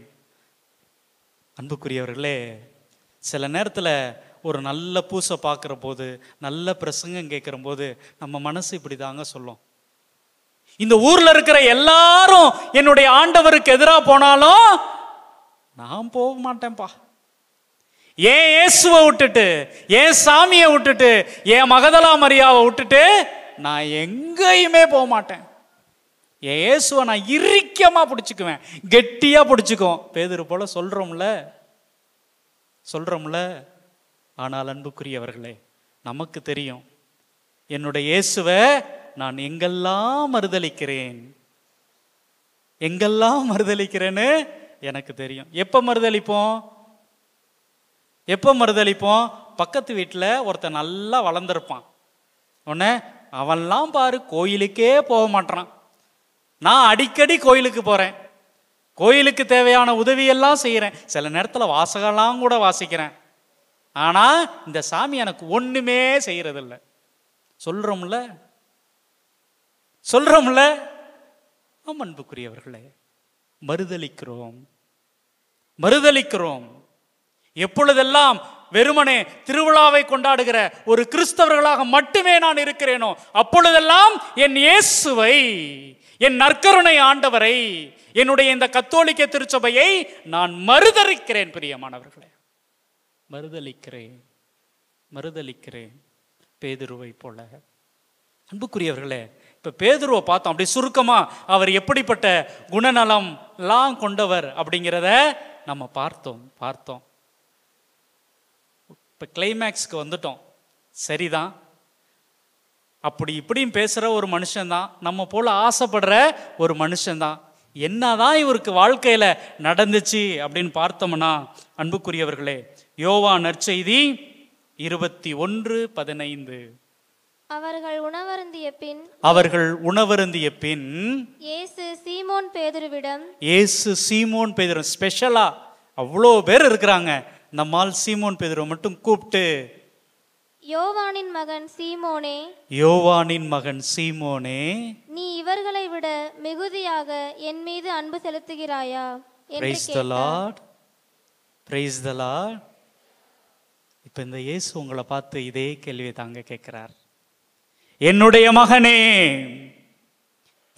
[SPEAKER 3] அன்புக்குரியவர்களே, சில நேரத்தில் ஒரு நல்ல பூசை பார்க்குற போது, நல்ல பிரசங்கம் கேட்குற போது நம்ம மனசு இப்படி தாங்க சொல்லும். இந்த ஊர்ல இருக்கிற எல்லாரும் என்னுடைய ஆண்டவருக்கு எதிராக போனாலும் நான் போக மாட்டேன்ப்பா. ஏன் இயேசுவை விட்டுட்டு, ஏன் சாமியை விட்டுட்டு, ஏன் மகதலா மரியாவை விட்டுட்டு நான் எங்கேயுமே போக மாட்டேன். என் இயேசுவை நான் இறுக்கமா பிடிச்சுக்குவேன், கெட்டியா பிடிச்சுக்குவோம். பேதுரு போல சொல்றோம்ல. ஆனால் அன்புக்குரியவர்களே, நமக்கு தெரியும் என்னுடைய இயேசுவை நான் எங்கெல்லாம் மறுதலிக்கிறேன்னு எனக்கு தெரியும். எப்போ மறுதலிப்போம்? பக்கத்து வீட்டில் ஒருத்தன் நல்லா வளர்ந்துருப்பான். உடனே அவன்லாம் பாரு கோயிலுக்கே போக மாட்டான். நான் அடிக்கடி கோயிலுக்கு போகிறேன், கோயிலுக்கு தேவையான உதவியெல்லாம் செய்கிறேன், சில நேரத்தில் வாசகெல்லாம் கூட வாசிக்கிறேன். ஆனால் இந்த சாமி எனக்கு ஒன்றுமே செய்கிறதில்ல. சொல்கிறோம்ல. அன்புக்குரியவர்களே, மறுதலிக்கிறோம். எப்பொழுதெல்லாம் வெறுமனே திருவிழாவை கொண்டாடுகிற ஒரு கிறிஸ்தவர்களாக மட்டுமே நான் இருக்கிறேனோ, அப்பொழுதெல்லாம் என் இயேசுவை, என் நற்கருணை ஆண்டவரை, என்னுடைய இந்த கத்தோலிக்க திருச்சபையை நான் மறுதலிக்கிறேன். பிரியமானவர்களே, மறுதலிக்கிறேன் பேதுருவை போல. அன்புக்குரியவர்களே, இப்ப பேதுருவை பார்த்தோம். அப்படி சுருக்கமா அவர் எப்படிப்பட்ட குணநலம் எல்லாம் கொண்டவர் அப்படிங்கிறத நம்ம பார்த்தோம். இப்ப கிளைமேக்ஸ்க்கு வந்துட்டோம். சரிதான், அப்படி இப்படியும் பேசுற ஒரு மனுஷன்தான், நம்ம போல ஆசைப்படுற ஒரு மனுஷன்தான். என்னதான் இவருக்கு வாழ்க்கையில நடந்துச்சு அப்படின்னு பார்த்தோம்னா, அன்புக்குரியவர்களே, யோவான் நற்செய்தி 21:15.
[SPEAKER 4] அவர்கள் உணவருந்திய பின் இயேசு
[SPEAKER 3] சீமோன் பேதுரு ஸ்பெஷலா, அவ்வளோ பேர் இருக்கிறாங்க, நம்மால் சீமோன் பேதுரு மட்டும் கூப்பிட்டு,
[SPEAKER 4] யோவானின் மகன் சீமோனே, நீ இவர்களை விட மிகுதியாக என் மீது அன்பு செலுத்துகிறாயா என்று கேட்டார்.
[SPEAKER 3] Praise the Lord. இப்ப இந்த இயேசு உங்களை பார்த்து இதே கேள்வியை தாங்க கேட்கிறார். என்னுடைய மகனே,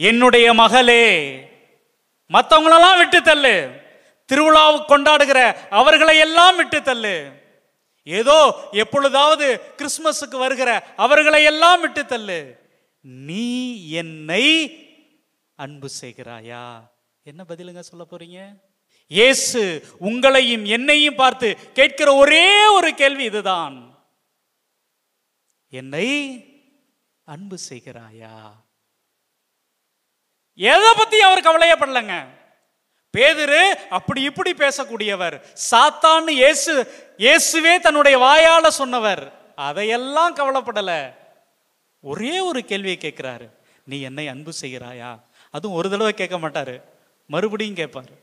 [SPEAKER 3] என்னுடைய மகளே, மற்றவங்களெல்லாம் விட்டு தள்ளு, திருவிழாவை கொண்டாடுகிற அவர்களை எல்லாம் விட்டு தள்ளு, ஏதோ எப்பொழுதாவது கிறிஸ்துமஸுக்கு வருகிற அவர்களை எல்லாம் விட்டு தள்ளு, நீ என்னை அன்பு செய்கிறாயா? என்ன பதிலுங்க சொல்ல போறீங்க? இயேசு உங்களையும் என்னையும் பார்த்து கேட்கிற ஒரே ஒரு கேள்வி இதுதான், என்னை அன்பு செய்கிறாயா? எதை பத்தி அவர் கவலையப்படலங்க. பேதுரு அப்படி இப்படி பேசக்கூடியவர், சாத்தான்னு இயேசுவே தன்னுடைய வாயால சொன்னவர், அதையெல்லாம் கவலைப்படல. ஒரே ஒரு கேள்வியை கேட்கிறாரு, நீ என்னை அன்பு செய்கிறாயா? அதுவும் ஒரு தடவை கேட்க மாட்டாரு, மறுபடியும் கேட்பாரு.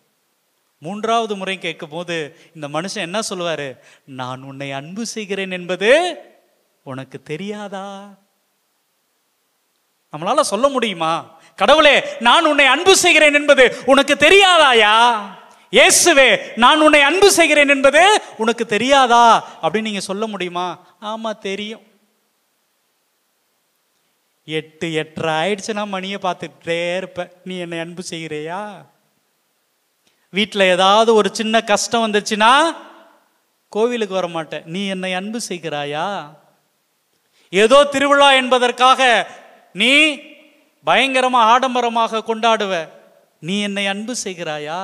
[SPEAKER 3] மூன்றாவது முறை கேட்கும் போது இந்த மனுஷன் என்ன சொல்லுவாரு? நான் உன்னை அன்பு செய்கிறேன் என்பது உனக்கு தெரியாதா? நம்மளால சொல்ல முடியுமா? கடவுளே, நான் உன்னை அன்பு செய்கிறேன் என்பது உனக்கு தெரியாதாயா? இயேசுவே, நான் உன்னை அன்பு செய்கிறேன் என்பது உனக்கு தெரியாதா அப்படின்னு நீங்க சொல்ல முடியுமா? ஆமா தெரியும். 8:30 ஆயிடுச்சுன்னா மணியை பார்த்துட்டே இருப்ப, நீ என்னை அன்பு செய்கிறையா? வீட்டில் ஏதாவது ஒரு சின்ன கஷ்டம் வந்துச்சுன்னா கோவிலுக்கு வர மாட்டேன், நீ என்னை அன்பு செய்கிறாயா? ஏதோ திருவிழா என்பதற்காக நீ பயங்கரமா ஆடம்பரமாக கொண்டாடுவ, நீ என்னை அன்பு செய்கிறாயா?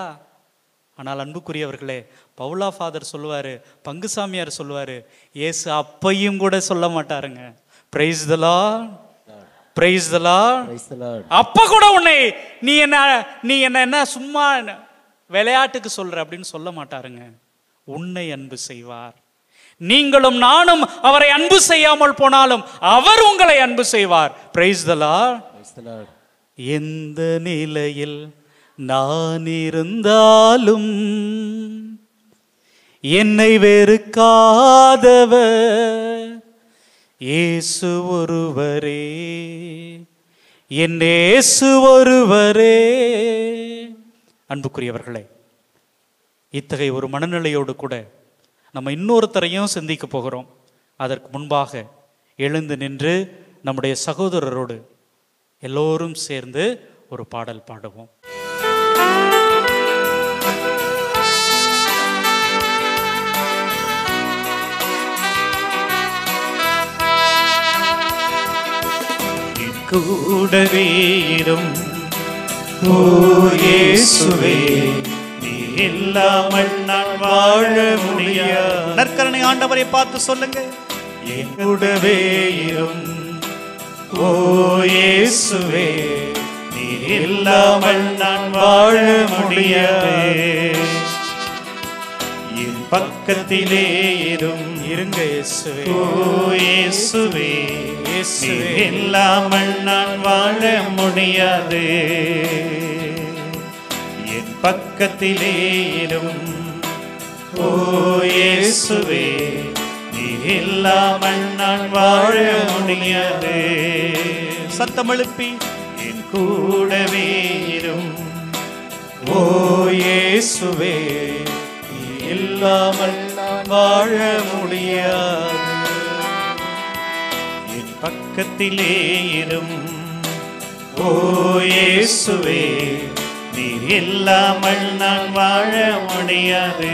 [SPEAKER 3] ஆனால் அன்புக்குரியவர்களே, பவுலா ஃபாதர் சொல்லுவாரு, பங்குசாமியார் சொல்லுவாரு, இயேசு அப்பையும் கூட சொல்ல மாட்டாருங்க. Praise the lord, praise the lord. அப்ப கூட உன்னை நீ என்ன சும்மா விளையாட்டுக்கு சொல்ற அப்படின்னு சொல்ல மாட்டாருங்க. உன்னை அன்பு செய்வார். நீங்களும் நானும் அவரை அன்பு செய்யாமல் போனாலும் அவர் உங்களை அன்பு செய்வார். Price the Lord. எந்த நிலையில் நான் இருந்தாலும் என்னை வெறுக்காதவர் இயேசு ஒருவரே, என் இயேசு ஒருவரே. அன்புக்குரியவர்களே, இத்தகைய ஒரு மனநிலையோடு கூட நம்ம இன்னொருத்தரையும் சிந்திக்க போகிறோம். அதற்கு முன்பாக எழுந்து நின்று நம்முடைய சகோதரரோடு எல்லோரும் சேர்ந்து ஒரு பாடல் பாடுவோம்.
[SPEAKER 2] கூடவே இரும் ஓ இயேசுவே, நீ இல்லாமல் நான் வாழ முடியாது. நற்கரணை ஆண்டவரை பார்த்து சொல்லுங்க. என் கூடவே இரும் ஓ இயேசுவே, நீ இல்லாமல் நான் வாழ முடியாது. என் பக்கத்திலே
[SPEAKER 3] இருங்க இயேசுவே,
[SPEAKER 2] ஓ இயேசுவே, இல்லாமல் நான் வாழ முடியாது. என் பக்கத்திலே ஓ இயேசுவே, நீ இல்லாமல் நான் வாழ முடியாது. சத்தம் எழுப்பி என் கூடவே
[SPEAKER 3] ஓ இயேசுவே, நீ இல்லாமல் நான் வாழ முடியாது.
[SPEAKER 2] பக்கத்திலே ஓ இயேசுவே, நீ இல்லாமல் நான் வாழ முடியாது.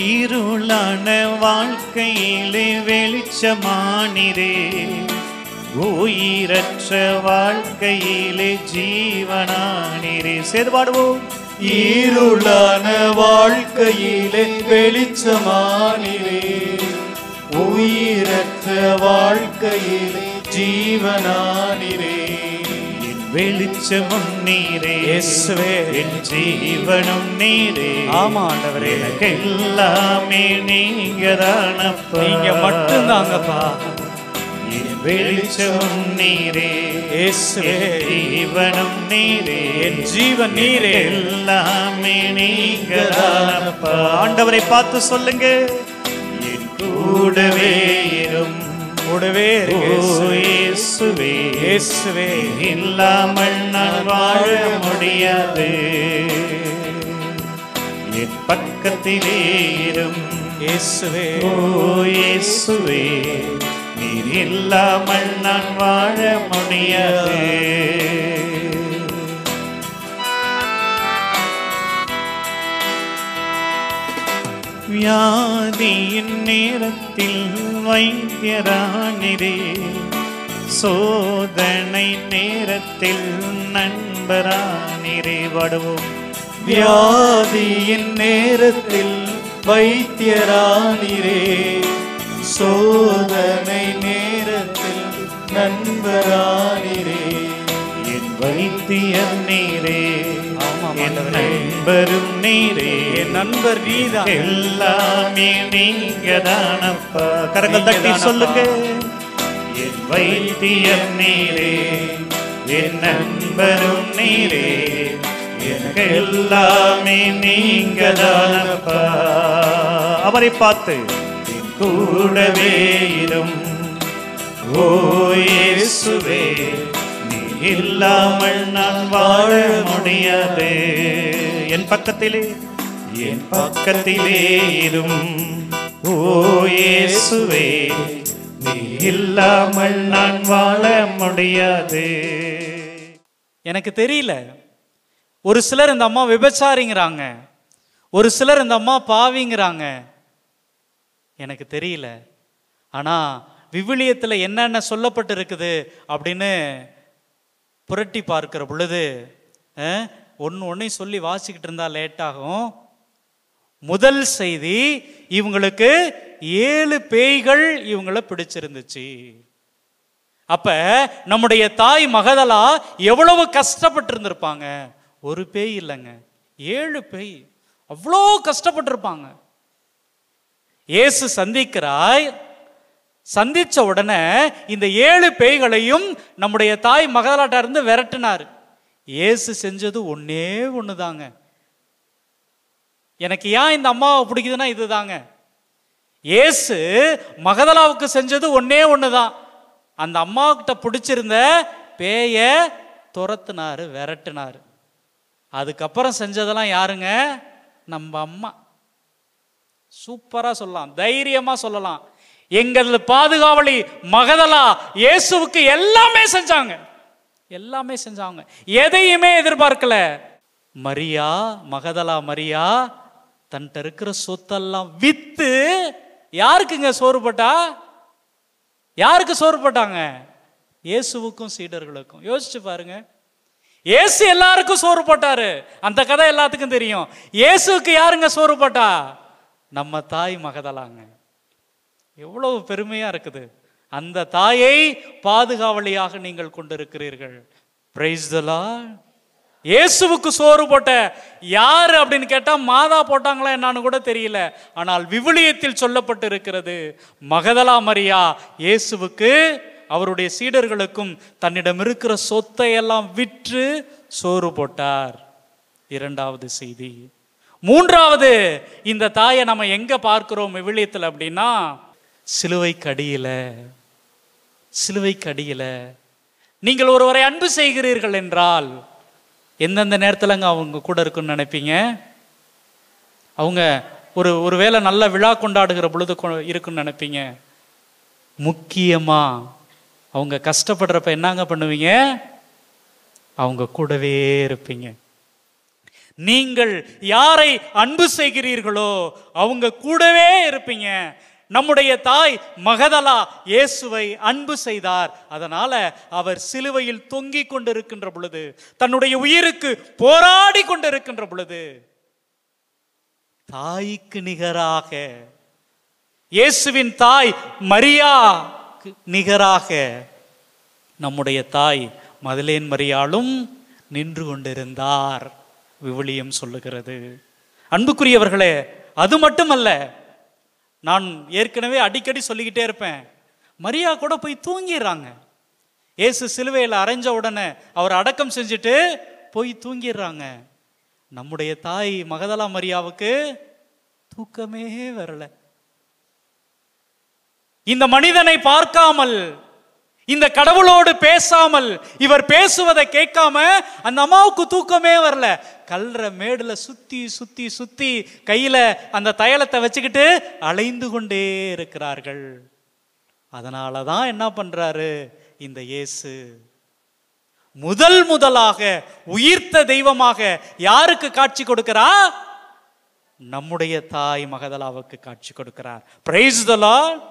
[SPEAKER 2] இருளான வாழ்க்கையிலே வெளிச்சமானிரே, உயிரற்ற வாழ்க்கையிலே ஜீவனானிரே. சேர்ந்து பாடுவோம்.
[SPEAKER 3] இருளான வாழ்க்கையிலே வெளிச்சமானிரே, உயிரற்ற வாழ்க்கையிலே ஜீவனானிரே.
[SPEAKER 2] என் வெளிச்சமும் நீரே
[SPEAKER 3] இயேசுவே,
[SPEAKER 2] என் ஜீவனும் நீரே.
[SPEAKER 3] ஆமா ஆண்டவரே,
[SPEAKER 2] எனக்கு எல்லாமே நீங்க தானப்பா,
[SPEAKER 3] நீங்க மட்டும்தாங்கப்பா.
[SPEAKER 2] வெளிச்சம் நீரே
[SPEAKER 3] இயேசுவே,
[SPEAKER 2] ஜீவனும் நீரே,
[SPEAKER 3] என் ஜீவன் நீரே,
[SPEAKER 2] எல்லாமே நீங்க தானப்பா. ஆண்டவரை பார்த்து சொல்லுங்க. என் கூடவே
[SPEAKER 3] கூடவே
[SPEAKER 2] இயேசுவே,
[SPEAKER 3] இயேசுவே,
[SPEAKER 2] இல்லாமல் நான் வாழ முடியாது. என் பக்கத்திலே
[SPEAKER 3] இயேசுவே,
[SPEAKER 2] ஓ இயேசுவே, நீர் இல்லாமல் நான் வாழ முடியாது. வியாதியின் நேரத்தில் வைத்தியரானிரே, சோதனை நேரத்தில் நண்பரானிரே. பாடுவோம்.
[SPEAKER 3] வியாதியின் நேரத்தில் வைத்தியரானிரே, சோதனை நேரத்தில் நண்பரானிரே.
[SPEAKER 2] என் வைத்தியர் நீரே, என் நண்பரும் நீரே,
[SPEAKER 3] என் நண்பர் நீதான்,
[SPEAKER 2] எல்லாமே நீங்க தானப்பா. கரங்கள் தட்டி சொல்லுங்க. என் வைத்தியர் நீரே, என் நண்பரும் நீரே, எனக்கு எல்லாமே நீங்க தானப்பா. அவரை பார்த்து கூடவே ஓ இயேசுவே, நீ இல்லாமல் நான் வாழ முடியாது. என் பக்கத்திலே ஓ இயேசுவே, நீ இல்லாமல் நான் வாழ முடியாது.
[SPEAKER 3] எனக்கு தெரியல, ஒரு சிலர் இந்த அம்மா விபச்சாரிங்கிறாங்க, ஒரு சிலர் இந்த அம்மா பாவிங்கிறாங்க. எனக்கு தெரியல. ஆனால் விவிலியத்தில் என்னென்ன சொல்லப்பட்டு இருக்குது அப்படின்னு புரட்டி பார்க்கிற பொழுது ஒன்றையும் சொல்லி வாசிக்கிட்டு இருந்தால் லேட்டாகும். முதல் செய்தி, இவங்களுக்கு 7 பேய்கள் இவங்கள பிடிச்சிருந்துச்சு. அப்ப நம்முடைய தாய் மகதலா எவ்வளவு கஷ்டப்பட்டு இருந்திருப்பாங்க. ஒரு பேய் இல்லைங்க, 7 பேய், அவ்வளோ கஷ்டப்பட்டிருப்பாங்க. இயேசு சந்திக்கிறாய், சந்திச்ச உடனே இந்த 7 பேய்களையும் நம்முடைய தாய் மகதலாட்ட இருந்து விரட்டினார். இயேசு செஞ்சது ஒன்னே ஒண்ணுதாங்க. எனக்கு ஏன் இந்த அம்மாவை பிடிக்குதுன்னா இதுதாங்க. இயேசு மகதலாவுக்கு செஞ்சது ஒன்னே ஒண்ணுதான். அந்த அம்மாவுக்கிட்ட பிடிச்சிருந்த பேய துரத்துனாரு, விரட்டினாரு. அதுக்கப்புறம் செஞ்சதெல்லாம் யாருங்க? நம்ம அம்மா. சூப்பரா சொல்லலாம், தைரியமா சொல்லலாம், எங்கள் பாதுகாவலி மகதலா இயேசுவுக்கு எல்லாமே செஞ்சாங்க, எல்லாமே செஞ்சாங்க, எதையுமே எதிர்பார்க்கல. மரியா, மகதலா மரியா தன்கிட்ட இருக்கிற சொத்தெல்லாம் வித்து யாருக்குங்க சோறு போட்டா? யாருக்கு சோறு போட்டாங்க? இயேசுவுக்கும் சீடர்களுக்கும். யோசிச்சு பாருங்க, இயேசு எல்லாருக்கும் சோறு போட்டாரு, அந்த கதை எல்லாத்துக்கும் தெரியும். இயேசுக்கு யாருங்க சோறு போட்டா? நம்ம தாய் மகதலாங்க. எவ்வளவு பெருமையா இருக்குது. அந்த தாயை பாதுகாவலியாக நீங்கள் கொண்டிருக்கிறீர்கள். Price the Lord. இயேசுவுக்கு சோறு போட்ட யாரு அப்படின்னு கேட்டா மாதா போட்டாங்களா என்னன்னு கூட தெரியல. ஆனால் விவிலியத்தில் சொல்லப்பட்டு இருக்கிறது, மகதலா மரியா இயேசுவுக்கு அவருடைய சீடர்களுக்கும் தன்னிடம் இருக்கிற சொத்தை எல்லாம் விற்று சோறு போட்டார். 2வது செய்தி. 3வது, இந்த தாயை நம்ம எங்க பார்க்கிறோம் விவிலியத்தில் அப்படின்னா, சிலுவை கடியில. சிலுவை கடியில நீங்கள் ஒருவரை அன்பு செய்கிறீர்கள் என்றால் எந்தெந்த நேரத்தில் அவங்க கூட இருக்குன்னு நினைப்பீங்க? அவங்க ஒருவேளை நல்ல விழா கொண்டாடுகிற பொழுது இருக்குன்னு நினைப்பீங்க. முக்கியமா அவங்க கஷ்டப்படுறப்ப என்னங்க பண்ணுவீங்க? அவங்க கூடவே இருப்பீங்க. நீங்கள் யாரை அன்பு செய்கிறீர்களோ அவங்க கூடவே இருப்பீங்க. நம்முடைய தாய் மகதலா இயேசுவை அன்பு செய்தார். அதனால அவர் சிலுவையில் தொங்கிக் கொண்டிருக்கின்ற பொழுது, தன்னுடைய உயிருக்கு போராடி கொண்டிருக்கின்ற பொழுது, தாய்க்கு நிகராக, இயேசுவின் தாய் மரியா நிகராக நம்முடைய தாய் மதலேன் மரியாளும் நின்று கொண்டிருந்தார், விவிலியம் சொல்லுகிறது. அன்புக்குரியவர்களே, அது மட்டுமல்ல, நான் ஏற்கனவே அடிக்கடி சொல்லிக்கிட்டே இருப்பேன், மரியா கூட போய் தூங்கிடுறாங்க. இயேசு சிலுவையில் அறைஞ்ச உடனே அவர் அடக்கம் செஞ்சுட்டு போய் தூங்கிடுறாங்க. நம்முடைய தாய் மகதலா மரியாவுக்கு தூக்கமே வரல. இந்த மனிதனை பார்க்காமல், இந்த கடவுளோடு பேசாமல், இவர் பேசுவதை கேட்காம அந்த அம்மாவுக்கு தூக்கமே வரல. கல்ற மேடுல சுத்தி சுத்தி சுத்தி கையில அந்த தைலத்தை வச்சுக்கிட்டு அலைந்து கொண்டே இருக்கிறார்கள். அதனாலதான் என்ன பண்றாரு இந்த இயேசு? முதலாக உயிர்த்த தெய்வமாக யாருக்கு காட்சி கொடுக்கிறா? நம்முடைய தாய் மகதலாவுக்கு காட்சி கொடுக்கிறார். Price the Lord.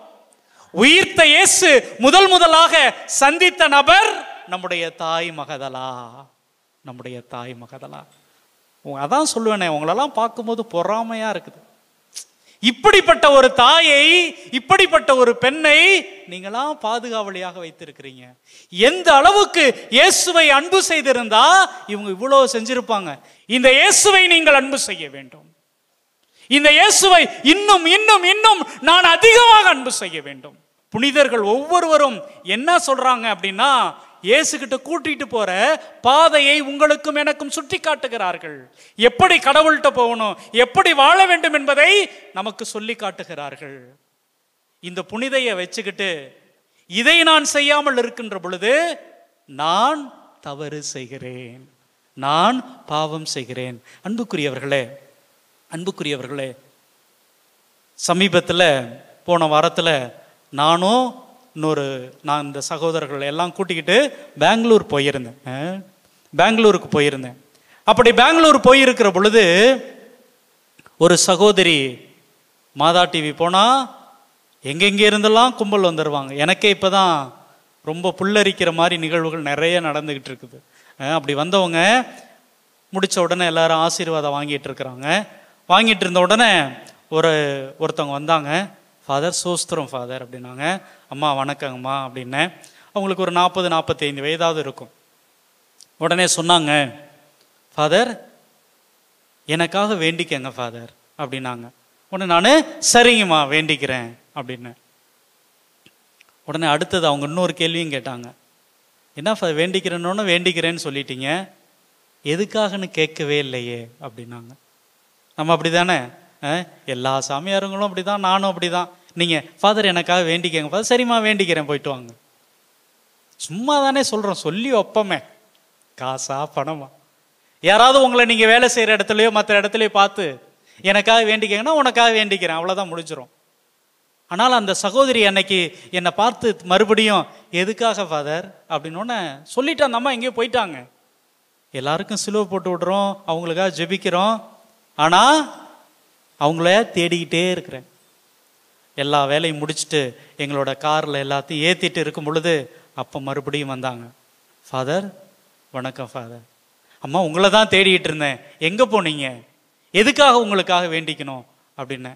[SPEAKER 3] உயிர்த்த இயேசு முதலாக சந்தித்த நபர் நம்முடைய தாய் மகதலா. நம்முடைய தாய் மகதலா. அதான் சொல்லுவேனே, உங்களெல்லாம் பார்க்கும்போது பொறாமையா இருக்குது. இப்படிப்பட்ட ஒரு தாயை, இப்படிப்பட்ட ஒரு பெண்ணை நீங்களாம் பாதுகாவலியாக வைத்திருக்கிறீங்க. எந்த அளவுக்கு இயேசுவை அன்பு செய்திருந்தா இவங்க இவ்வளவு செஞ்சிருப்பாங்க. இந்த இயேசுவை நீங்கள் அன்பு செய்ய வேண்டும். இந்த இயேசுவை இன்னும் இன்னும் இன்னும் நான் அதிகமாக அன்பு செய்ய வேண்டும். புனிதர்கள் ஒவ்வொருவரும் என்ன சொல்றாங்க அப்படின்னா, இயேசுகிட்ட கூட்டிட்டு போற பாதையை உங்களுக்கும் எனக்கும் சுட்டி காட்டுகிறார்கள். எப்படி கடவுள்கிட்ட போகணும், எப்படி வாழ வேண்டும் என்பதை நமக்கு சொல்லி காட்டுகிறார்கள். இந்த புனிதையை வச்சுக்கிட்டு இதை நான் செய்யாமல் இருக்கின்ற பொழுது நான் தவறு செய்கிறேன், நான் பாவம் செய்கிறேன். அன்புக்குரியவர்களே, சமீபத்தில் போன வாரத்தில் நான் இந்த சகோதரர்கள் எல்லாம் கூட்டிக்கிட்டு பெங்களூருக்கு போயிருந்தேன். அப்படி பெங்களூர் போயிருக்கிற பொழுது ஒரு சகோதரி, மாதா டிவி போனால் எங்கெங்கே இருந்தெல்லாம் கும்பல் வந்துடுவாங்க. எனக்கே இப்போ தான் ரொம்ப புல்லரிக்கிற மாதிரி நிகழ்வுகள் நிறைய நடந்துக்கிட்டு இருக்குது. அப்படி வந்தவங்க முடித்த உடனே எல்லாரும் ஆசீர்வாதம் வாங்கிட்டு இருக்கிறாங்க. வாங்கிட்டு இருந்த உடனே ஒருத்தவங்க வந்தாங்க. ஃபாதர், சோஸ்திரம் ஃபாதர் அப்படின்னாங்க. அம்மா வணக்கங்கம்மா அப்படின்னேன். அவங்களுக்கு ஒரு 40-45 வயதாவது இருக்கும். உடனே சொன்னாங்க, ஃபாதர் எனக்காக வேண்டிக்கங்க ஃபாதர் அப்படின்னாங்க. உடனே நான் சரிங்கம்மா வேண்டிக்கிறேன் அப்படின்னு. உடனே அடுத்தது அவங்க இன்னொரு கேள்வியும் கேட்டாங்க. என்ன ஃபாதர் வேண்டிக்கிறேன்னு வேண்டிக்கிறேன்னு சொல்லிட்டீங்க, எதுக்காகன்னு கேட்கவே இல்லையே அப்படின்னாங்க. நம்ம அப்படி தானே, எல்லா சாமியாருங்களும் அப்படி தான், நானும் அப்படி தான். நீங்கள் ஃபாதர் எனக்காக வேண்டிக்கங்க ஃபாதர், சரிம்மா வேண்டிக்கிறேன் போயிட்டு வாங்க. சும்மா தானே சொல்கிறோம், சொல்லி ஒப்பமே, காசா பணமா? யாராவது உங்களை நீங்கள் வேலை செய்கிற இடத்துலையோ மற்ற இடத்துலையோ பார்த்து எனக்காக வேண்டிக்கங்கன்னா உனக்காக வேண்டிக்கிறேன், அவ்வளோதான், முடிஞ்சிடும். ஆனால் அந்த சகோதரி அன்னைக்கு என்னை பார்த்து மறுபடியும் எதுக்காக ஃபாதர் அப்படின்னு சொல்லிட்டு அந்த அம்மா எங்கேயோ போயிட்டாங்க. எல்லாருக்கும் சிலுவை போட்டு விடுறோம், அவங்களுக்காக ஜெபிக்கிறோம், ஆனால் அவங்கள தேடிக்கிட்டே இருக்கிறேன். எல்லா வேலையும் முடிச்சுட்டு எங்களோட காரில் எல்லாத்தையும் ஏற்றிட்டு இருக்கும் பொழுது அப்போ மறுபடியும் வந்தாங்க. ஃபாதர் வணக்கம் ஃபாதர், அம்மா உங்களை தான் தேடிட்டு இருந்தேன், எங்கே போனீங்க, எதுக்காக உங்களுக்காக வேண்டிக்கணும் அப்படின்னு.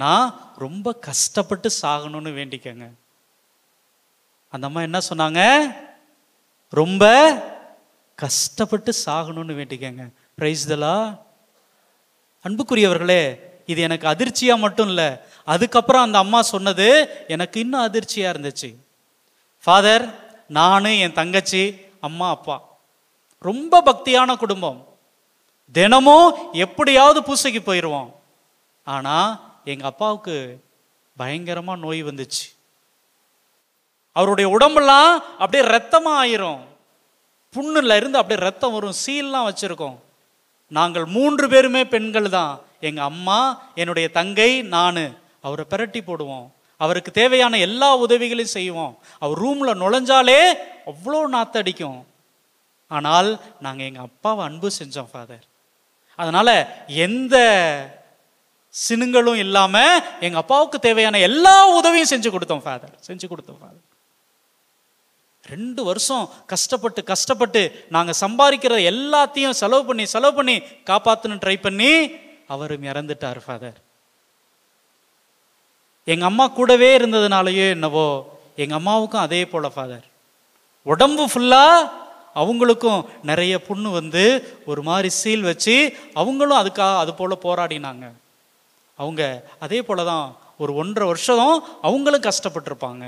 [SPEAKER 3] நான் ரொம்ப கஷ்டப்பட்டு சாகணும்னு வேண்டிக்கங்க. அந்த அம்மா என்ன சொன்னாங்க, ரொம்ப கஷ்டப்பட்டு சாகணும்னு வேண்டிக்கங்க. Price the Lord. அன்புக்குரியவர்களே, இது எனக்கு அதிர்ச்சியா மட்டும் இல்லை, அதுக்கப்புறம் அந்த அம்மா சொன்னது எனக்கு இன்னும் அதிர்ச்சியா இருந்துச்சு. ஃபாதர் நான், என் தங்கச்சி, அம்மா அப்பா ரொம்ப பக்தியான குடும்பம், தினமும் எப்படியாவது பூசைக்கு போயிடுவோம். ஆனால் எங்கள் அப்பாவுக்கு பயங்கரமாக நோய் வந்துச்சு. அவருடைய உடம்பெல்லாம் அப்படியே ரத்தமாக ஆயிரும், புண்ணுல இருந்து அப்படியே ரத்தம் வரும், சீல்லாம் வச்சுருக்கோம். நாங்கள் 3 பேருமே பெண்கள் தான், எங்கள் அம்மா, என்னுடைய தங்கை, நான். அவரை பிரட்டி போடுவோம், அவருக்கு தேவையான எல்லா உதவிகளையும் செய்வோம். அவர் ரூமில் நுழைஞ்சாலே அவ்வளோ நாத்தடிக்கும். ஆனால் நாங்கள் எங்கள் அப்பாவை அன்பு செஞ்சோம் ஃபாதர். அதனால் எந்த சினுங்களும் இல்லாமல் எங்கள் அப்பாவுக்கு தேவையான எல்லா உதவியும் செஞ்சு கொடுத்தோம் ஃபாதர், செஞ்சு கொடுத்தோம் ஃபாதர். 2 வருஷம் கஷ்டப்பட்டு நாங்கள் சம்பாதிக்கிற எல்லாத்தையும் செலவு பண்ணி காப்பாற்றணும் ட்ரை பண்ணி அவரும் இறந்துட்டார் ஃபாதர். எங்கள் அம்மா கூடவே இருந்ததுனாலயோ என்னவோ எங்கள் அம்மாவுக்கும் அதே போல் ஃபாதர், உடம்பு ஃபுல்லாக அவங்களுக்கும் நிறைய புண்ணு வந்து ஒரு மாதிரி சீல் வச்சு அவங்களும் அதுக்காக அது போல் போராடினாங்க. அவங்க அதே போல தான் ஒரு 1.5 வருஷம் அவங்களும் கஷ்டப்பட்டிருப்பாங்க.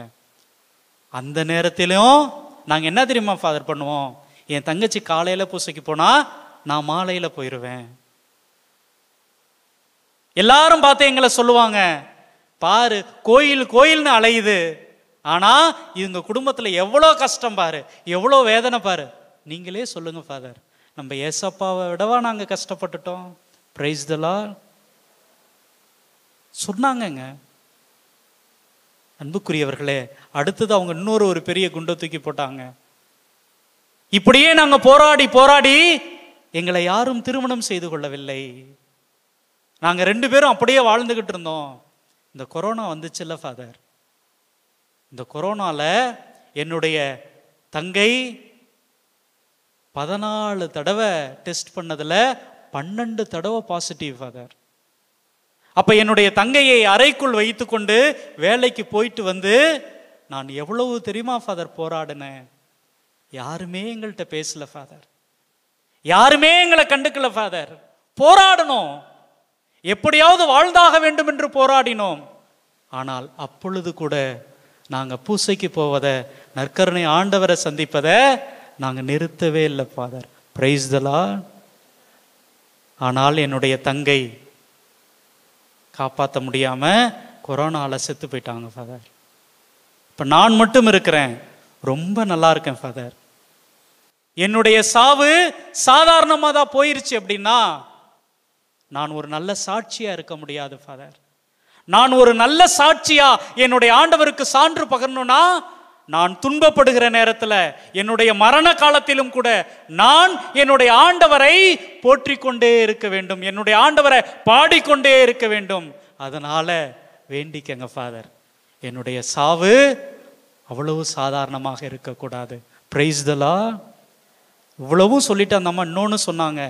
[SPEAKER 3] அந்த நேரத்திலும் நாங்கள் என்ன தெரியுமா ஃபாதர் பண்ணுவோம், என் தங்கச்சி காலையில் பூசைக்கு போனால் நான் மாலையில் போயிடுவேன். எல்லாரும் பார்த்து எங்களை சொல்லுவாங்க, பாரு கோயில்னு அலையுது, ஆனால் இவங்க குடும்பத்தில் எவ்வளோ கஷ்டம் பாரு, எவ்வளோ வேதனை பாரு. நீங்களே சொல்லுங்க ஃபாதர், நம்ம ஏசப்பாவை விடவா நாங்கள் கஷ்டப்பட்டுட்டோம்? Price the Lord சொன்னாங்கங்க. அன்புக்குரியவர்களே, அடுத்தது அவங்க இன்னொரு பெரிய குண்டை தூக்கி போட்டாங்க. இப்படியே நாங்கள் போராடி எங்களை யாரும் திருமணம் செய்து கொள்ளவில்லை. நாங்கள் 2 பேரும் அப்படியே வாழ்ந்துகிட்டு இருந்தோம். இந்த கொரோனா வந்துச்சுல்ல ஃபாதர், இந்த கொரோனால என்னுடைய தங்கை 14 தடவை டெஸ்ட் பண்ணதுல 12 தடவை பாசிட்டிவ் ஃபாதர். அப்ப என்னுடைய தங்கையை அறைக்குள் வைத்து கொண்டு வேலைக்கு போயிட்டு வந்து நான் எவ்வளவு தெரியுமா ஃபாதர் போராடினேன். யாருமே எங்கள்கிட்ட பேசல ஃபாதர், யாருமே எங்களை கண்டுக்கல ஃபாதர். போராடணும், எப்படியாவது வாழ்ந்தாக வேண்டும் என்று போராடினோம். ஆனால் அப்பொழுது கூட நாங்கள் பூசைக்கு போவதை, நற்கருணை ஆண்டவரை சந்திப்பதை நாங்கள் நிறுத்தவே இல்லை ஃபாதர். Price the Lord. ஆனால் என்னுடைய தங்கை காப்பாற்ற முடியாமல் கொரோனாவில் செத்து போயிட்டாங்க ஃபாதர். இப்போ நான் மட்டும் இருக்கிறேன், ரொம்ப நல்லா இருக்கேன் ஃபாதர். என்னுடைய சாவு சாதாரணமாக தான் போயிருச்சு அப்படின்னா நான் ஒரு நல்ல சாட்சியாக இருக்க முடியாது ஃபாதர். நான் ஒரு நல்ல சாட்சியா என்னுடைய ஆண்டவருக்கு சான்று பகரணும்னா, நான் துன்பப்படுகிற நேரத்தில், என்னுடைய மரண காலத்திலும் கூட நான் என்னுடைய ஆண்டவரை போற்றிக் கொண்டே இருக்க வேண்டும், என்னுடைய ஆண்டவரை பாடிக்கொண்டே இருக்க வேண்டும். அதனால வேண்டிக்கங்க ஃபாதர், என்னுடைய சாவு அவ்வளவு சாதாரணமாக இருக்கக்கூடாது. Price the Lord. இவ்வளவும் சொல்லிட்டு அந்த அம்மா இன்னொன்று சொன்னாங்க,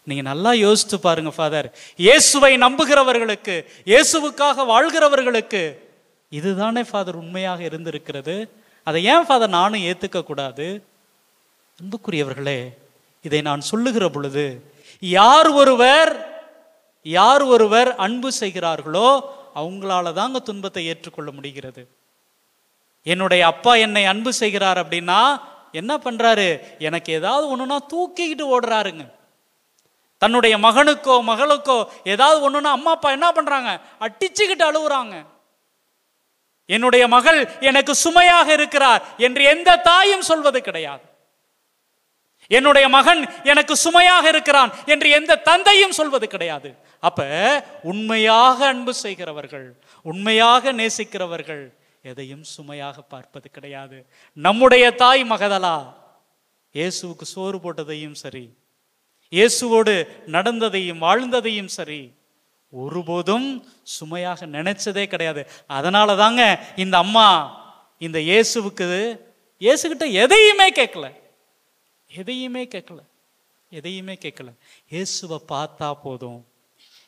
[SPEAKER 3] நீங்க நல்லா யோசித்து பாருங்க ஃபாதர், இயேசுவை நம்புகிறவர்களுக்கு, இயேசுவுக்காக வாழ்கிறவர்களுக்கு இதுதானே ஃபாதர் உண்மையாக இருந்திருக்கிறது. அதை ஏன் ஃபாதர் நானும் ஏற்றுக்க கூடாது? அன்புக்குரியவர்களே, இதை நான் சொல்லுகிற பொழுது யார் ஒருவர் அன்பு செய்கிறார்களோ அவங்களால தாங்க துன்பத்தை ஏற்றுக்கொள்ள முடிகிறது. என்னுடைய அப்பா என்னை அன்பு செய்கிறார் அப்படின்னா என்ன பண்றாரு? எனக்கு ஏதாவது ஒண்ணுனா தூக்கிக்கிட்டு ஓடுறாருங்க. தன்னுடைய மகனுக்கோ மகளுக்கோ ஏதாவது ஒண்ணுனா அம்மா அப்பா என்ன பண்றாங்க? அடிச்சுக்கிட்டு அழுகுறாங்க. என்னுடைய மகள் எனக்கு சுமையாக இருக்கிறார் என்று எந்த தாயும் சொல்வது கிடையாது. என்னுடைய மகன் எனக்கு சுமையாக இருக்கிறான் என்று எந்த தந்தையும் சொல்வது கிடையாது. அப்ப உண்மையாக அன்பு செய்கிறவர்கள், உண்மையாக நேசிக்கிறவர்கள் எதையும் சுமையாக பார்ப்பது கிடையாது. நம்முடைய தாய் மகதலா இயேசுவுக்கு சோறு போட்டதையும் சரி, இயேசுவோடு நடந்ததையும் வாழ்ந்ததையும் சரி, ஒருபோதும் சுமையாக நினைச்சதே கிடையாது. அதனால தாங்க இந்த அம்மா இந்த இயேசுகிட்ட எதையுமே கேட்கல. இயேசுவை பார்த்தா போதும்,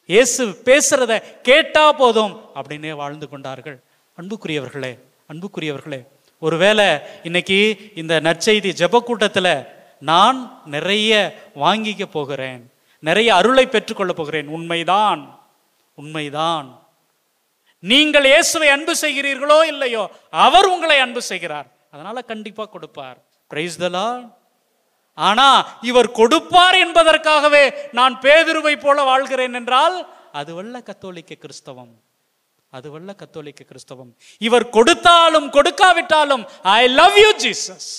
[SPEAKER 3] இயேசு பேசுறத கேட்டா போதும் அப்படின்னே வாழ்ந்து கொண்டார்கள். அன்புக்குரியவர்களே, ஒருவேளை இன்னைக்கு இந்த நற்செய்தி ஜெப கூட்டத்தில் நான் நிறைய வாங்கிக்க போகிறேன், நிறைய அருளை பெற்றுக்கொள்ள போகிறேன். உண்மைதான். நீங்கள் இயேசுவை அன்பு செய்கிறீர்களோ இல்லையோ, அவர் உங்களை அன்பு செய்கிறார். அதனால கண்டிப்பா கொடுப்பார். Price the Lord. ஆனா இவர் கொடுப்பார் என்பதற்காகவே நான் பேதுருவை போல வாழ்கிறேன் என்றால் அதுவல்ல கத்தோலிக்க கிறிஸ்தவம். இவர் கொடுத்தாலும் கொடுக்காவிட்டாலும் ஐ லவ் யூ ஜீசஸ்.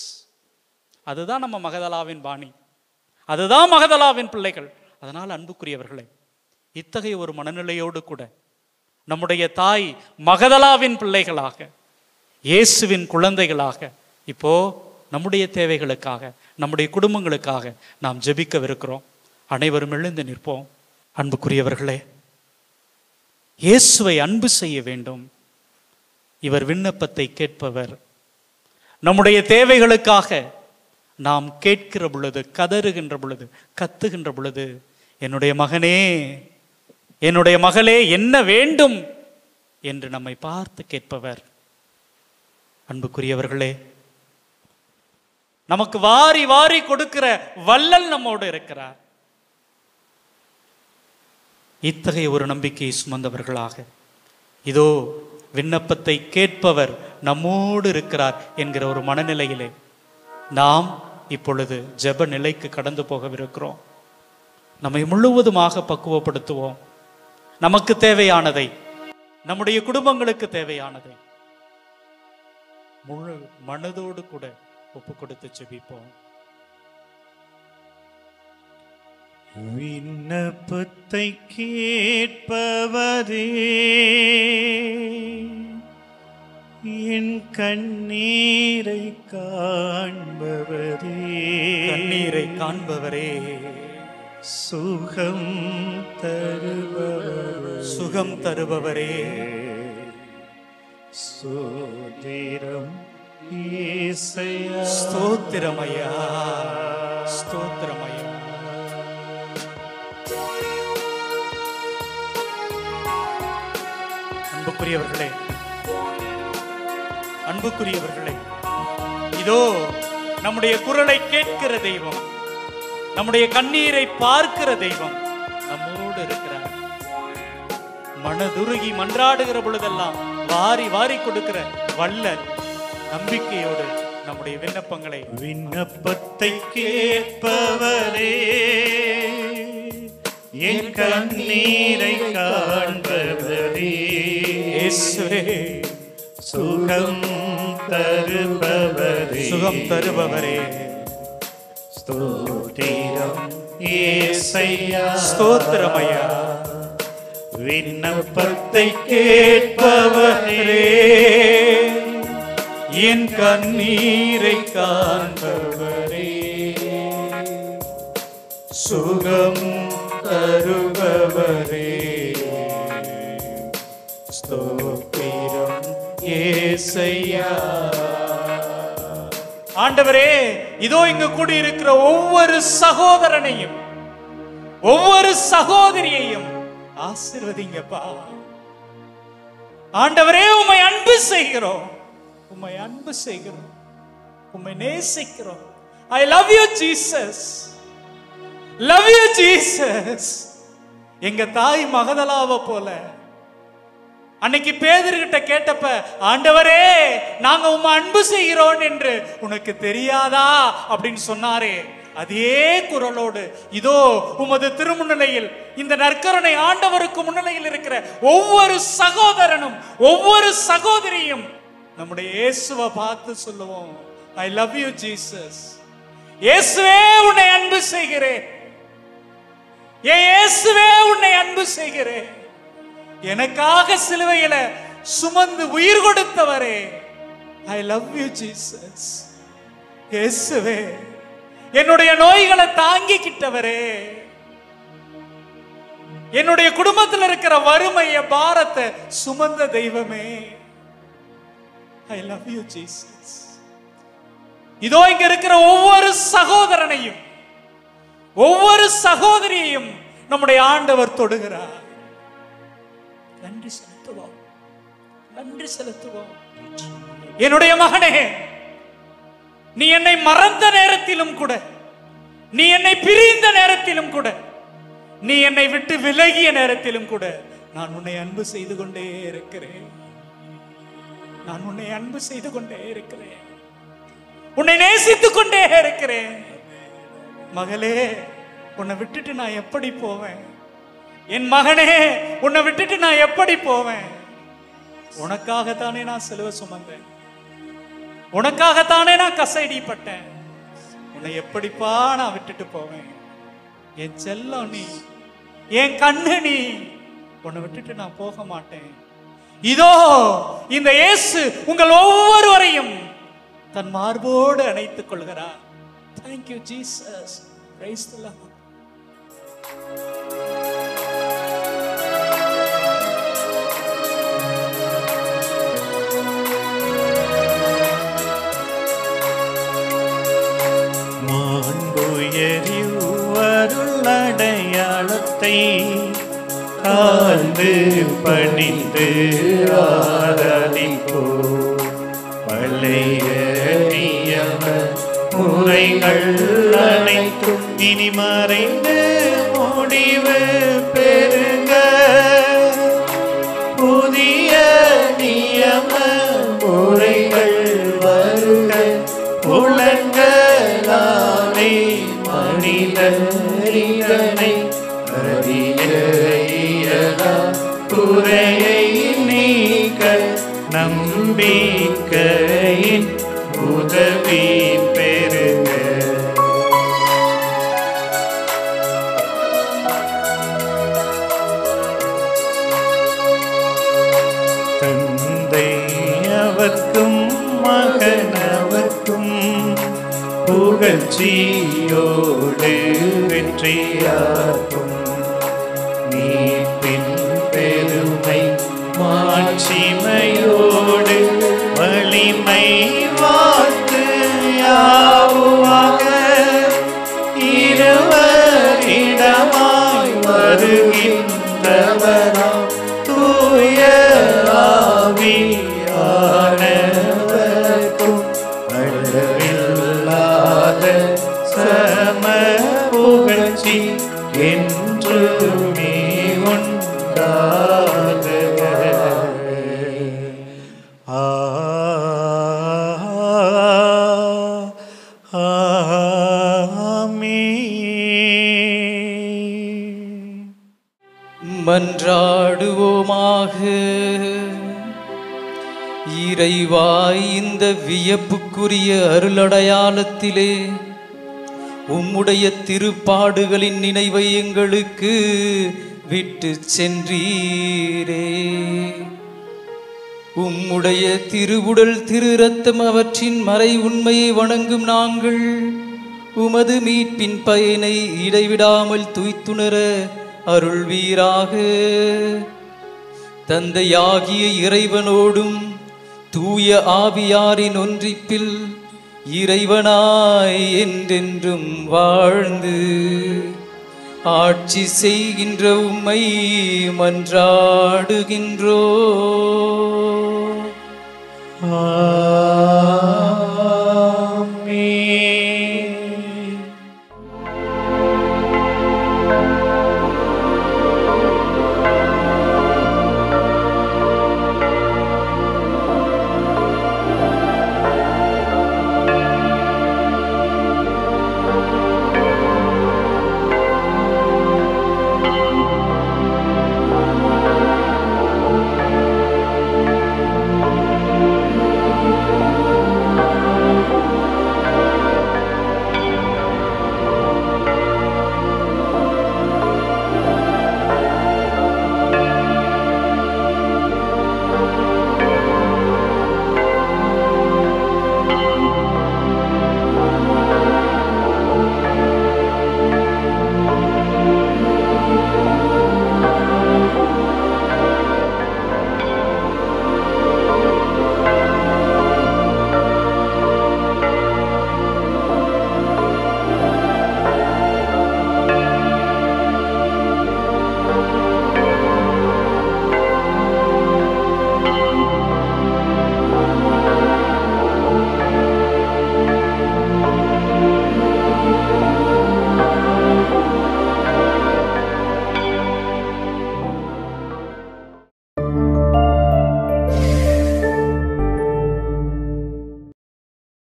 [SPEAKER 3] அதுதான் நம்ம மகதலாவின் பாணி, அதுதான் மகதலாவின் பிள்ளைகள். அதனால அன்புக்குரியவர்களே, இத்தகைய ஒரு மனநிலையோடு கூட நம்முடைய தாய் மகதலாவின் பிள்ளைகளாக, இயேசுவின் குழந்தைகளாக இப்போ நம்முடைய தேவைகளுக்காக, நம்முடைய குடும்பங்களுக்காக நாம் ஜெபிக்கவிருக்கிறோம். அனைவரும் எழுந்து நிற்போம். அன்புக்குரியவர்களே, இயேசுவை அன்பு செய்ய வேண்டும். இவர் விண்ணப்பத்தை கேட்பவர். நம்முடைய தேவைகளுக்காக நாம் கேட்கிற பொழுது, கதறுகின்ற பொழுது, கத்துகின்ற பொழுது, என்னுடைய மகனே, என்னுடைய மகளே, என்ன வேண்டும் என்று நம்மை பார்த்து கேட்பவர். அன்புக்குரியவர்களே, நமக்கு வாரி வாரி கொடுக்கிற வள்ளல் நம்மோடு இருக்கிறார். இத்தகைய ஒரு நம்பிக்கையை சுமந்தவர்களாக இதோ விண்ணப்பத்தை கேட்பவர் நம்மோடு இருக்கிறார் என்கிற ஒரு மனநிலையிலே நாம் இப்பொழுது ஜெப நிலைக்கு கடந்து போகவிருக்கிறோம். நம்மை முழுவதுமாக பக்குவப்படுத்துவோம். நமக்கு தேவையானதை, நம்முடைய குடும்பங்களுக்கு தேவையானதை முழு மனதோடு கூட ஒப்பு கொடுத்து ஜெபிப்போம்.
[SPEAKER 2] விண்ணப்பத்தை கேட்பவரே, என் கண்ணீரை காண்பவரே, சுகம் தருபவரே, ஸ்தோத்திரம் இயேசையா,
[SPEAKER 3] ஸ்தோத்திரமையா. அன்புக்குரியவர்களே, இதோ நம்முடைய குரலை கேட்கிற தெய்வம், நம்முடைய கண்ணீரை பார்க்கிற தெய்வம் நம்மோடு இருக்கிறார். மனதுருகி மன்றாடுகிற பொழுதெல்லாம் வாரி வாரி கொடுக்கிற வள்ளல். நம்பிக்கையோடு நம்முடைய
[SPEAKER 2] விண்ணப்பத்தை கேட்பவரே, என் கண்ணீரை காண்பவரே, சுகம் தருபவரே, ஸ்தோத்திரம் இயேசையா,
[SPEAKER 3] ஸ்தோத்திரமையா.
[SPEAKER 2] விண்ணப்பத்தை கேட்பவரே,
[SPEAKER 3] என் கண்ணீரை காண்பவரே, சுகம் தருபவரே, ஸ்தோத்திரம் இயேசையா. ஆண்டவரே, இதோ இங்கு கூடியிருக்கிற ஒவ்வொரு சகோதரனையும் ஒவ்வொரு சகோதரியையும் ஆசீர்வதிங்கப்பா. ஆண்டவரே, உம்மை அன்பு செய்கிறோம். உம்மை அன்பு செய்கிறோம், உம்மை நேசிக்கிறோம். I love you Jesus, love you Jesus. எங்க தாய் மகதலாவை போல அன்னைக்கு பேதுருகிட்ட கேட்டப்ப, ஆண்டவரே நாங்க உம்மை அன்பு செய்கிறோம் என்று உனக்கு தெரியாதா அப்படின்னு சொன்னாரே, அதே குரலோடு இதோ உமது திருமுன்னிலையில் இந்த நற்கருணை ஆண்டவருக்கு முன்னிலையில் இருக்கிற ஒவ்வொரு சகோதரனும் ஒவ்வொரு சகோதரியும் நம்முடைய இயேசுவை பார்த்து சொல்லுவோம், I love you Jesus. இயேசுவே உன்னை அன்பு செய்கிறேன், இயேசுவே உன்னை அன்பு செய்கிறேன். எனக்காக சிலுவையில சுமந்து உயிர் கொடுத்தவரே, I love you Jesus. இயேசுவே என்னுடைய நோய்களை தாங்கிக்கிட்டவரே, என்னுடைய குடும்பத்தில் இருக்கிற வறுமைய பாரத்தை சுமந்த தெய்வமே, I love you Jesus. இதோ இங்க இருக்கிற ஒவ்வொரு சகோதரனையும் ஒவ்வொரு சகோதரியையும் நம்முடைய ஆண்டவர் தொடுகிறார். நன்றி செலுத்துவோம், நன்றி செலுத்துவோம். என்னுடைய மகனே, நீ என்னை மறந்த நேரத்திலும் கூட, நீ என்னை பிரிந்த நேரத்திலும் கூட, நீ என்னை விட்டு விலகிய நேரத்திலும் கூட நான் உன்னை அன்பு செய்து கொண்டே இருக்கிறேன். நான் உன்னை அன்பு செய்து கொண்டே இருக்கிறேன், உன்னை நேசித்துக் கொண்டே இருக்கிறேன். மகளே, உன்னை விட்டுட்டு நான் எப்படி போவேன்? என் மகனே, உன்னை விட்டுட்டு நான் எப்படி போவேன்? உனக்காகத்தானே நான் சிலுவை சுமந்தேன், உனக்காகத்தானே நான் கசைடிப்பட்டேன். உன்னை எப்படிப்பா நான் விட்டுட்டு போவேன்? என் செல்லம் நீ, என் கண்ணு நீ, உன்னை விட்டுட்டு நான் போக மாட்டேன். இதோ இந்த இயேசு உங்கள் ஒவ்வொருவரையும் தன் மார்போடு அணைத்துக் கொள்கிறார். Thank you Jesus. Praise the Lord.
[SPEAKER 2] அடையாளத்தை காந்து பணிந்து ஆராதிப்போ. பழைய நியம முறைகள் அனைத்தும் இனி மறைந்து முடிவு பெறுக. புதிய நியம முறைகள் வருக. புலன்களாலே மனிதனை அறிய இயலா குறையை நீக்க நம்பிக்கையின் உதவி பெறுக. தந்தை அவர்க்கும் மகனவர்க்கும் புகழ்ச்சியோடு வெற்றியாகும். நீப்பின் பெருமை மாட்சிமையோடு வலிமை வாழ்த்து யாவுமாக. இருவரிடமாய் வருகின்றவராம் தூய ஆவியானவர்க்கும் அளவில்லாத சம புகழ்ச்சி என்றுமே உண்டாகுக.
[SPEAKER 3] மன்றாடுவோமாக. இறைவா, இந்த வியப்புக்குரிய அருளடையாளத்திலே உம்முடைய திருப்பாடுகளின் நினைவை எங்களுக்கு விட்டு சென்றீரே. உம்முடைய திருவுடல் திரு இரத்தம் அவற்றின் மறை உண்மையை வணங்கும் நாங்கள் உமது மீட்பின் பயனை இடைவிடாமல் துய்த்துணர அருள்வீராக. தந்தையாகிய இறைவனோடும் தூய ஆவியாரின் ஒன்றிப்பில் இறைவனாய் என்றென்றும் வாழ்ந்து ஆட்சி செய்கின்ற உம்மை மன்றாடுகின்றோ.